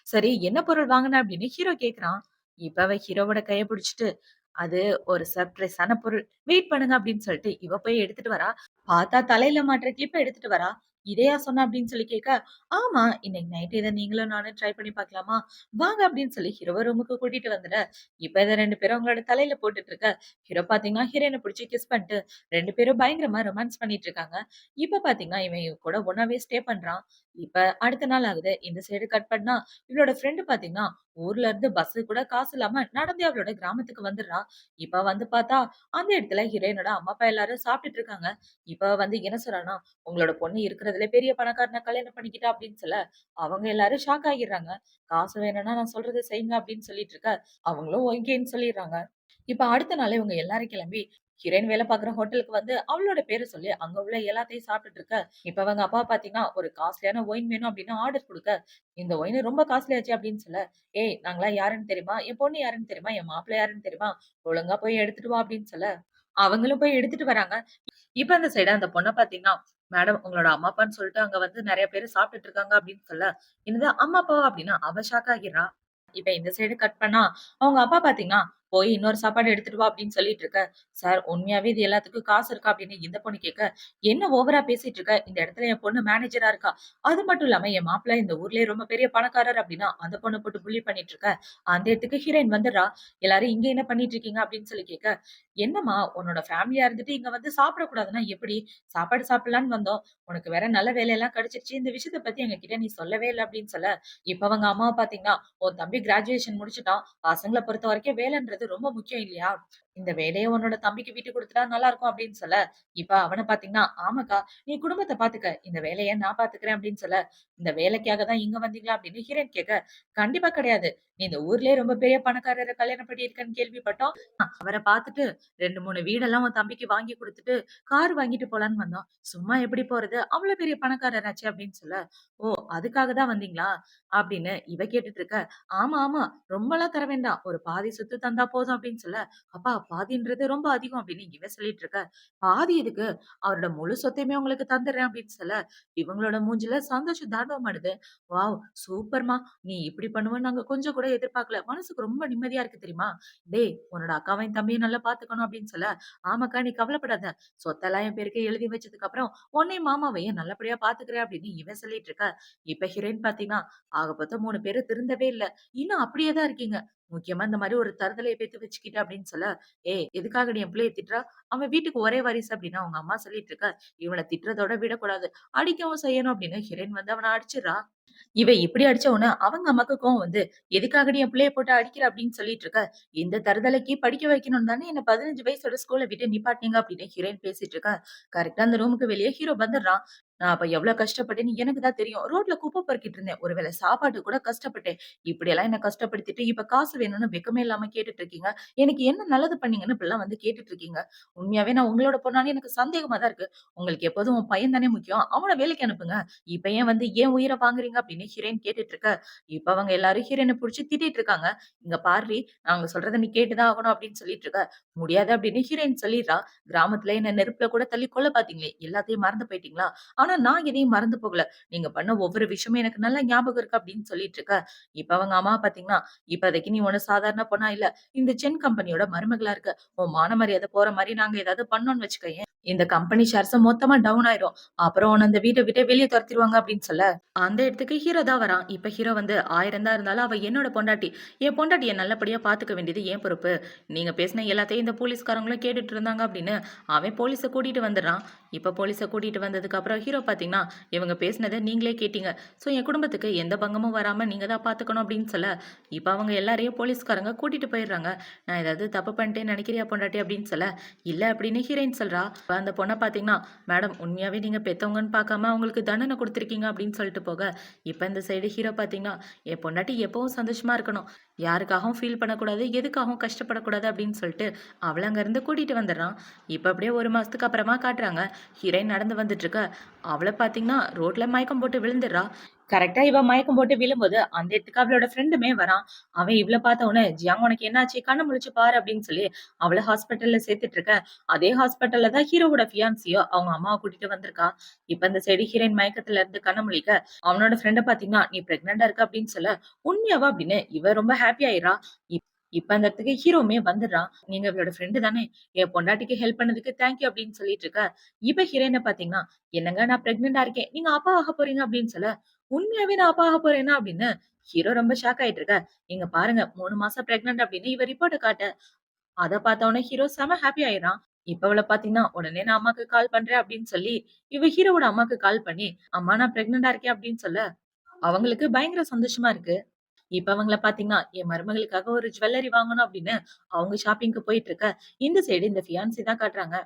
சரி என்ன பொருள் வாங்குன அப்படின்னு ஹீரோ கேட்கிறான். இப்ப அவ ஹீரோவோட கைய பிடிச்சுட்டு, "அது ஒரு சர்ப்ரைஸான பொருள். வெயிட் பண்ணுங்க" அப்படின்னு சொல்லிட்டு இவ போய் எடுத்துட்டு வரா. பார்த்தா தலையில மாட்டுற கிளிப்ப எடுத்துட்டு வரா. இதையா சொன்ன அப்படின்னு சொல்லி கேட்க, ஆமா இன்னைக்கு நைட் இத நீங்களும் நானும் ட்ரை பண்ணி பார்க்கலாமா? வாங்க அப்படின்னு சொல்லி ஹீரோவ ரூமுக்கு கூட்டிட்டு வந்துட, இப்ப இத 2 பேரும் அவங்களோட தலையில போட்டுட்டு இருக்க, ஹீரோ பார்த்தீங்கன்னா ஹீரோயின புடிச்சு கிஸ் பண்ணிட்டு 2 பேரும் பயங்கரமா ரொமான்ஸ் பண்ணிட்டு இருக்காங்க. இப்ப பார்த்தீங்கன்னா, இவன் இவ கூட ஒண்ணாவே ஸ்டே பண்றான். இப்ப அடுத்த நாள் ஆகுது. இந்த சைடு கட் பண்ணா, இவளோட ஃப்ரெண்ட் பார்த்தீங்கன்னா, ஊர்ல இருந்து பஸ் கூட காசு இல்லாம நடந்தே அவளோட கிராமத்துக்கு வந்துடுறா. இப்ப வந்து பார்த்தா, அந்த இடத்துல ஹீரோயினோட அம்மா, அப்பா எல்லாரும் சாப்பிட்டுட்டு இருக்காங்க. இப்ப வந்து என்ன சொல்றான்னா, "உங்களோட பொண்ணு இருக்கிறதுல பெரிய பணக்காரன கல்யாணம் பண்ணிக்கிட்டா" அப்படின்னு சொல்ல, அவங்க எல்லாரும் ஷாக் ஆகிர்றாங்க. "காசு வேணும்னா நான் சொல்றத செய்யுங்க" அப்படின்னு சொல்லிட்டு இருக்க, அவங்களும் ஓகேன்னு சொல்லிர்றாங்க. இப்ப அடுத்த நாளே இவங்க எல்லாரும் கிளம்பி, ஹீரோயின் வேலை பார்க்குற ஹோட்டலுக்கு வந்து அவளோட பேர சொல்லி அங்க உள்ள எல்லாத்தையும் சாப்பிட்டுட்டு இருக்க, இப்ப அவங்க அப்பா பார்த்தீங்கன்னா, ஒரு காஸ்ட்லியான ஒயின் வேணும் அப்படின்னு ஆர்டர் குடுக்க, இந்த ஒயின் ரொம்ப காஸ்ட்லி ஆச்சே அப்படின்னு சொல்ல, "ஏய் நாங்கலாம் யாருன்னு தெரியுமா? என் பொண்ணு யாருன்னு தெரியுமா? என் மாப்பிள்ளை யாருன்னு தெரியுமா? ஒழுங்கா போய் எடுத்துட்டு வா" அப்படின்னு சொல்ல, அவங்களும் போய் எடுத்துட்டு வராங்க. இப்ப அந்த சைடு அந்த பொண்ண பார்த்தீங்கன்னா, "மேடம் உங்களோட அம்மா, அப்பான்னு சொல்லிட்டு அங்க வந்து நெறைய பேரு சாப்பிட்டுட்டு இருக்காங்க" அப்படின்னு சொல்ல, "என்னது அம்மா, அப்பாவா?" அப்படின்னா அவ ஷாக் ஆகிறா. இப்ப இந்த சைடு கட் பண்ணா, அவங்க அப்பா பார்த்தீங்கன்னா, "போய் இன்னொரு சாப்பாடு எடுத்துட்டு வா" அப்படின்னு சொல்லிட்டு இருக்க, "சார் உண்மையாவே இது எல்லாத்துக்கும் காசு இருக்கா?" அப்படின்னு இந்த பொண்ணு கேட்க, "என்ன ஓவரா பேசிட்டு இருக்க? இந்த இடத்துல என் பொண்ணு மேனேஜரா இருக்கா. அது மட்டும் இல்லாம என் மாப்பிள்ளை இந்த ஊர்லயே ரொம்ப பெரிய பணக்காரர்" அப்படின்னா அந்த பொண்ண போட்டு புல்லி பண்ணிட்டு இருக்க, அந்த இடத்துக்கு ஹீரோயின் வந்துடுறா. "எல்லாரும் இங்க என்ன பண்ணிட்டு இருக்கீங்க?" அப்படின்னு சொல்லி கேட்க, "என்னம்மா உன்னோட ஃபேமிலியா இருந்துட்டு இங்க வந்து சாப்பிடக்கூடாதுன்னா எப்படி? சாப்பாடு சாப்பிடலான்னு வந்தோம். உனக்கு வேற நல்ல வேலையெல்லாம் கிடைச்சிருச்சு. இந்த விஷயத்த பத்தி எங்ககிட்ட நீ சொல்லவே இல்ல" அப்படின்னு சொல்ல, இப்ப அவங்க அம்மாவ பார்த்தீங்கன்னா, "உன் தம்பி கிராஜுவேஷன் முடிச்சுட்டான். பசங்கள பொறுத்தவரைக்கும் வேலைன்றது ரொம்ப முக்கியம் இல்லையா? இந்த வேலைய உன்னோட தம்பிக்கு விட்டு குடுத்துட்டா நல்லா இருக்கும்" அப்படின்னு சொல்ல, இப்ப அவன பார்த்தீங்கன்னா, "ஆமாக்கா, நீ குடும்பத்த பார்த்துக்க. இந்த வேலைய நான் பார்த்துக்கிறேன்" அப்படின்னு சொல்ல, "இந்த வேலைக்காக தான் இங்க வந்தீங்களா?" அப்படின்னு ஹீரோயின் கேட்க, "கண்டிப்பா கிடையாது. நீ இந்த ஊர்லயே ரொம்ப பெரிய பணக்காரர கல்யாணம் பண்ணியிருக்கன்னு கேள்விப்பட்டோம். அவர பார்த்துட்டு 2, 3 வீடெல்லாம் உன் தம்பிக்கு வாங்கி குடுத்துட்டு, கார் வாங்கிட்டு போலான்னு வந்தோம். சும்மா எப்படி போறது? அவ்ளோ பெரிய பணக்காரராச்சே" அப்படின்னு சொல்ல, "ஓ! அதுக்காக தான் வந்தீங்களா?" அப்படின்னு இவ கேட்டுட்டு இருக்க, "ஆமா, ஆமா. ரொம்பலாம் தர வேண்டாம். ஒரு பாதி சொத்து தந்தா போதும்" அப்படின்னு சொல்ல, "அப்பா பாதின்றது ரொம்ப அதிகம்" அப்படின்னு இவ சொல்லிட்டு இருக்க, "பாதி எதுக்கு? அவரோட முழு சொத்தையுமே உங்களுக்கு தந்துடுறேன்" அப்படின்னு சொல்ல, இவங்களோட மூஞ்சில சந்தோஷம் தாண்டவமாடுது. "வாவ்! சூப்பர்மா! நீ இப்படி பண்ணுவன்னு நாங்க கொஞ்சம் கூட எதிர்பார்க்கல. மனசுக்கு ரொம்ப நிம்மதியா இருக்கு தெரியுமா? டேய்! உன்னோட அக்காவையும் தம்பியும் நல்லா பார்த்துக்கணும்" அப்படின்னு சொல்ல, "ஆமாக்கா நீ கவலைப்படாத. சொத்தெல்லாம் என் பேருக்கு எழுதி வச்சதுக்கு அப்புறம் உன்னையும் மாமாவையும் நல்லபடியா பார்த்துக்கிறேன்" அப்படின்னு இவன் சொல்லிட்டு இருக்க, இப்ப ஹீரோயின் பார்த்தீங்கன்னா, ஆக மொத்தம் 3 பேரு திருந்தவே இல்ல. இன்னும் அப்படியே தான் இருக்கீங்க. முக்கியமா இந்த மாரி ஒரு தறுதலைய பெத்து வச்சுக்கிட்டு அப்படின்னு சொல்ல, "ஏய் எதுக்காகடி என் பிள்ளைய திட்டுற? அவன் வீட்டுக்கு ஒரே வாரிசு" அப்படின்னு அவங்க அம்மா சொல்லிட்டு இருக்க, இவன திட்டுறதோட விடக்கூடாது. அடிக்கவும் செய்யணும் அப்படின்னு ஹீரோயின் வந்து அவன அடிச்சிடுறா. இவ இப்படி அடிச்ச உடனே அவங்க அம்மாக்கு கோவம் வந்து, "எதுக்காகடி என் பிள்ளைய போட்டு அடிக்கிற?" அப்படின்னு சொல்லிட்டு இருக்க, "இந்த தருதலைக்கு படிக்க வைக்கணும்னு தானே என்ன 15 வயசோட ஸ்கூல்ல விட்டு நிப்பாட்னீங்க" அப்படின்னு ஹீரோயின் பேசிட்டு இருக்க, கரெக்ட்டா அந்த ரூமுக்கு வெளிய ஹீரோ வந்துடுறான். "நான் அப்ப எவ்வளோ கஷ்டப்பட்டேன்னு எனக்கு தான் தெரியும். ரோட்ல குப்பை பொறுக்கிட்டு இருந்தேன். ஒரு வேள சாப்பாட்டுக்கு கூட கஷ்டப்பட்டேன். இப்படியெல்லாம் என்ன கஷ்டப்படுத்திட்டு, இப்ப காசு வேணும்னு வெட்கமே இல்லாம கேட்டுட்டு இருக்கீங்க. எனக்கு என்ன நல்லது பண்ணீங்கன்னு இப்படிலாம் வந்து கேட்டுட்டு இருக்கீங்க. உண்மையாவே நான் உங்களோட பொண்ணான்னு எனக்கு சந்தேகமா தான் இருக்கு. உங்களுக்கு எப்போதும் உன் பையன் தானே முக்கியம். அவன வேலைக்கு அனுப்புங்க. இப்ப ஏன் வந்து என் உயிர வாங்குறீங்க?" அப்படின்னு ஹீரோயின் கேட்டுட்டு இருக்க, இப்ப அவங்க எல்லாரும் ஹீரோயின புடிச்சு திட்டிட்டு இருக்காங்க. "இங்க பார்ரி, நாங்க சொல்றத நீ கேட்டு தான் ஆகணும்" அப்படின்னு சொல்லிட்டு இருக்க, "முடியாது" அப்படின்னு ஹீரோயின் சொல்லிடுறா. "கிராமத்துல என்ன நெருப்புல கூட தள்ளி கொல்ல பாத்தீங்களே, எல்லாத்தையும் மறந்து போயிட்டீங்களா? ஆனா நான் எதையும் மறந்து போகல. நீங்க பண்ண ஒவ்வொரு விஷயமும் எனக்கு நல்லா ஞாபகம் இருக்கு" அப்படின்னு சொல்லிட்டு இருக்க, இப்ப அவங்க அம்மா பாத்தீங்கன்னா, "இப்போதைக்கு நீ ஒண்ணும் சாதாரண பொண்ணா இல்ல. இந்த ஜென் கம்பெனியோட மருமகளா இருக்க. உன் மான மரியாதை போற மாரி நாங்க ஏதாவது பண்ணோம்னு வச்சுக்கோயேன், இந்த கம்பெனி ஷேர்ஸ் மொத்தமா டவுன் ஆயிரும். அப்புறம் உன்ன இந்த வீட்ட விட்டே வெளிய தொரத்திருவாங்க" அப்படின்னு சொல்ல, அந்த இடத்துக்கு ஹீரோ தான் வரான். இப்ப ஹீரோ வந்து 1000 தான் இருந்தாலும் அவ என்னோட பொண்டாட்டி. என் பொண்டாட்டிய நல்லபடியா பாத்துக்க வேண்டியது என் பொறுப்பு. நீங்க பேசின எல்லாத்தையும் இந்த போலீஸ்காரங்களும் கேட்டுட்டு இருந்தாங்க அப்படின்னு அவன் போலீஸ கூட்டிட்டு வந்துடுறான். இப்ப போலீஸ கூட்டிட்டு வந்ததுக்கு அப்புறம் ஹீரோ பாத்தீங்கன்னா, இவங்க பேசினத நீங்களே கேட்டீங்க. சோ என் குடும்பத்துக்கு எந்த பங்கமும் வராம நீங்க தான் பாத்துக்கணும் அப்படின்னு சொல்ல, இப்ப அவங்க எல்லாரையும் போலீஸ்காரங்க கூட்டிட்டு போயிடுறாங்க. நான் ஏதாவது தப்பு பண்ணிட்டேன்னு நினைக்கிறியா பொண்டாட்டி அப்படின்னு சொல்ல, இல்ல அப்படின்னு ஹீரோயின் சொல்றா. அப்ப அந்த பொண்ண பாத்தீங்கன்னா, மேடம் உண்மையாவே நீங்க பெத்தவங்கன்னு பார்க்காம அவங்களுக்கு தண்டனை குடுத்துருக்கீங்க அப்படின்னு சொல்லிட்டு போக, இப்ப இந்த சைடு ஹீரோ பார்த்தீங்கன்னா, என் பொண்டாட்டி எப்பவும் சந்தோஷமா இருக்கணும். யாருக்காகவும் ஃபீல் பண்ணக்கூடாது, எதுக்காகவும் கஷ்டப்படக்கூடாது அப்படின்னு சொல்லிட்டு அவள அங்கருந்து கூட்டிட்டு வந்துடுறான். இப்ப அப்படியே 1 மாசத்துக்கு அப்புறமா காட்டுறாங்க. ஹீரோயின் நடந்து வந்துட்டுருக்க, அவள பார்த்தீங்கன்னா ரோட்ல மயக்கம் போட்டு விழுந்துடுறா. கரெக்ட்டா இவ மயக்கம் போட்டு விழும்போது, அந்த இடத்துக்கு அவளோட ஃப்ரெண்டுமே வரான். அவன் இவள பார்த்த உடனே, "ஜியாங் உனக்கு என்னாச்சு? கண்ண முழிச்சு பாரு" அப்படின்னு சொல்லி அவள ஹாஸ்பிட்டல்ல சேர்த்துட்டு இருக்க, அதே ஹாஸ்பிட்டல்ல தான் ஹீரோவோட ஃபியான்சியோ அவங்க அம்மாவ கூட்டிட்டு வந்திருக்கா. இப்ப இந்த சைடு ஹீரோயின் மயக்கத்துல இருந்து கண்ண முழிக்க, அவனோட ஃப்ரெண்ட பார்த்தீங்கன்னா, "நீ பிரெக்னன்ட்டா இருக்க" அப்படின்னு சொல்ல, "உண்மையாவா?" அப்படின்னு இவ ரொம்ப ஹாப்பி ஆயிடுறா. இப்ப அந்த இடத்துக்கு ஹீரோவுமே வந்துடுறான். "நீங்க இவளோட ஃப்ரெண்ட் தானே? என் பொண்டாட்டிக்கு ஹெல்ப் பண்ணதுக்கு தேங்க் யூ" அப்படின்னு சொல்லிட்டு இருக்க. இப்ப ஹீரோயின பார்த்தீங்கன்னா, "என்னங்க நான் பிரெக்னன்ட்டா இருக்கேன். நீங்க அப்பா ஆகப் போறீங்க" அப்படின்னு சொல்ல, "உண்மையாவே நான் அப்பா ஆகப் போறேனா?" அப்படின்னு ஹீரோ ரொம்ப ஷாக் ஆயிட்டு இருக்க. "இங்க பாருங்க 3 மாசம் பிரெக்னன்ட்" அப்படின்னு இவ ரிப்போர்ட்ட காட்ட, அத பார்த்த உடனே ஹீரோ செம ஹாப்பி ஆயிடுறான். இப்ப அவள பார்த்தீங்கன்னா, "உடனே நான் அம்மாக்கு கால் பண்றேன்" அப்படின்னு சொல்லி, இவ ஹீரோவோட அம்மாக்கு கால் பண்ணி, "அம்மா நான் பிரெக்னன்ட்டா இருக்கேன்" அப்படின்னு சொல்ல, அவங்களுக்கு பயங்கர சந்தோஷமா இருக்கு. இப்ப அவங்கள பார்த்தீங்கன்னா, என் மருமகளுக்காக ஒரு ஜுவல்லரி வாங்கணும் அப்படின்னு, அவங்க ஷாப்பிங்க்கு போயிட்டு இருக்க, இந்த சைடு இந்த ஃபியான்சி தான் காட்டுறாங்க.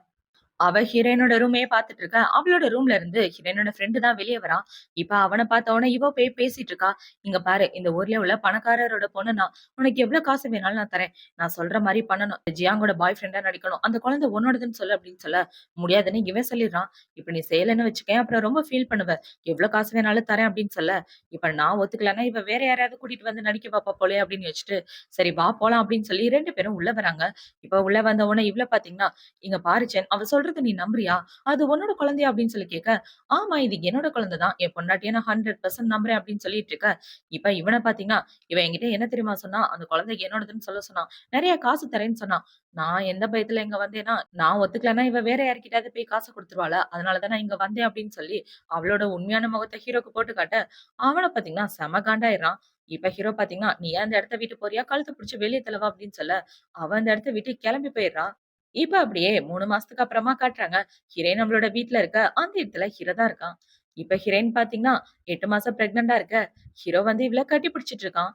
அவ ஹீரோயினோட ரூமையே பார்த்துட்டு இருக்கா. அவளோட ரூம்ல இருந்து ஹீரோயினோட ஃப்ரெண்ட் தான் வெளிய வரான். இப்ப அவன பார்த்த உடனே இவ போய் பேசிட்டு இருக்கா. "இங்க பாரு, இந்த ஊர்ல உள்ள பணக்காரரோட பொண்ணு நான். உனக்கு எவ்ளோ காசு வேணாலும் நான் தரேன். நான் சொல்ற மாரி பண்ணணும். ஜியாங்கோட பாய் ஃப்ரெண்டா நடிக்கணும். அந்த குழந்தை உன்னோடதுன்னு சொல்லு" அப்படின்னு சொல்ல, முடியாதுன்னு இவன் சொல்லிடுறான். "இப்ப நீ செய்யலன்னு வச்சுக்கயேன், அப்புறம் ரொம்ப ஃபீல் பண்ணுவ. எவ்ளோ காசு வேணாலும் தரேன்" அப்படின்னு சொல்ல, இப்ப நான் ஒத்துக்கலன்னா, இவ வேற யாரையாவது கூட்டிட்டு வந்து நடிக்க பாப்பா போலயே அப்படின்னு யோசிச்சுட்டு, "சரி வா போலாம்" அப்படின்னு சொல்லி 2 பேரும் உள்ள வராங்க. இப்ப உள்ள வந்த உடனே இவள பார்த்தீங்கன்னா, "இங்க பாரு சென், அவ சொல்றத நீ நம்புறியா? அது உன்னோட குழந்தையா?" அப்படின்னு சொல்லி கேட்க, "ஆமா இது என்னோட குழந்தை தான். என் பொண்டாட்டிய நான் 100% நம்புறேன்" அப்படின்னு சொல்லிட்டு இருக்க. இப்ப இவன பார்த்தீங்கன்னா, இவன் என்கிட்ட என்ன தெரியுமா சொன்னா? அந்த குழந்தை என்னோடதுன்னு சொல்ல சொன்னா. நெறைய காசு தரேன்னு சொன்னா. நான் எந்த பயத்துல இங்க வந்தேன்னா, நான் ஒத்துக்கலன்னா இவ வேற யார்கிட்டயாவது போய் காச குடுத்துருவாள. அதனால தான் நான் இங்க வந்தேன் அப்படின்னு சொல்லி, அவளோட உண்மையான முகத்த ஹீரோக்கு போட்டு காட்ட, அவன பார்த்தீங்கன்னா செம காண்டாயிடுறான். இப்ப ஹீரோ பார்த்தீங்கன்னா, "நீ ஏன் அந்த இடத்த விட்டு போறியா? கழுத்த புடிச்சு வெளிய தள்ளவா" அப்படின்னு சொல்ல, அவன் அந்த இடத்த விட்டு கிளம்பி போயிடுறான். இப்ப அப்படியே 3 மாசத்துக்கு அப்புறமா காட்டுறாங்க. ஹீரோயின் நம்மளோட வீட்ல இருக்க. அந்த இடத்துல ஹீரோ தான் இருக்கான். இப்ப ஹீரோயின் பார்த்தீங்கன்னா, 8 மாசம் பிரெக்னன்ட்டா இருக்க. ஹீரோ வந்து இவள கட்டி பிடிச்சிட்டு இருக்கான்.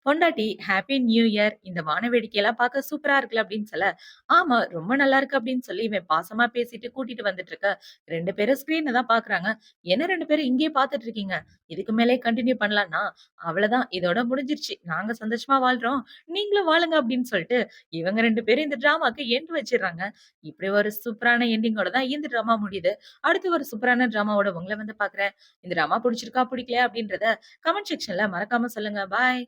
பொண்டாட்டி "ஹேப்பி நியூ இயர். இந்த வான வேடிக்கையெல்லாம் பார்க்க சூப்பரா இருக்குல்ல" அப்படின்னு சொல்ல, "ஆமா ரொம்ப நல்லா இருக்கு" அப்படின்னு சொல்லி இவன் பாசமா பேசிட்டு கூட்டிட்டு வந்துட்டு இருக்க. 2 பேரும் ஸ்க்ரீன தான் பார்க்குறாங்க. "என்ன 2 பேரும் இங்கேயே பார்த்துட்டு இருக்கீங்க? இதுக்கு மேலயே கன்டின்யூ பண்ணலான்னா, அவ்வளதான் இதோட முடிஞ்சிருச்சு. நாங்க சந்தோஷமா வாழ்றோம். நீங்களும் வாழுங்க" அப்படின்னு சொல்லிட்டு, இவங்க 2 பேரும் இந்த டிராமாக்கு எண்ட் வச்சிடுறாங்க. இப்படி ஒரு சூப்பரான எண்டிங்கோட தான் இந்த டிராமா முடியுது. அடுத்து ஒரு சூப்பரான டிராமாவோட உங்கள வந்து பார்க்குறேன். இந்த டிராமா புடிச்சிருக்கா? புடிக்கலையா? அப்படின்றத கமெண்ட் செக்ஷன்ல மறக்காம சொல்லுங்க. பாய்.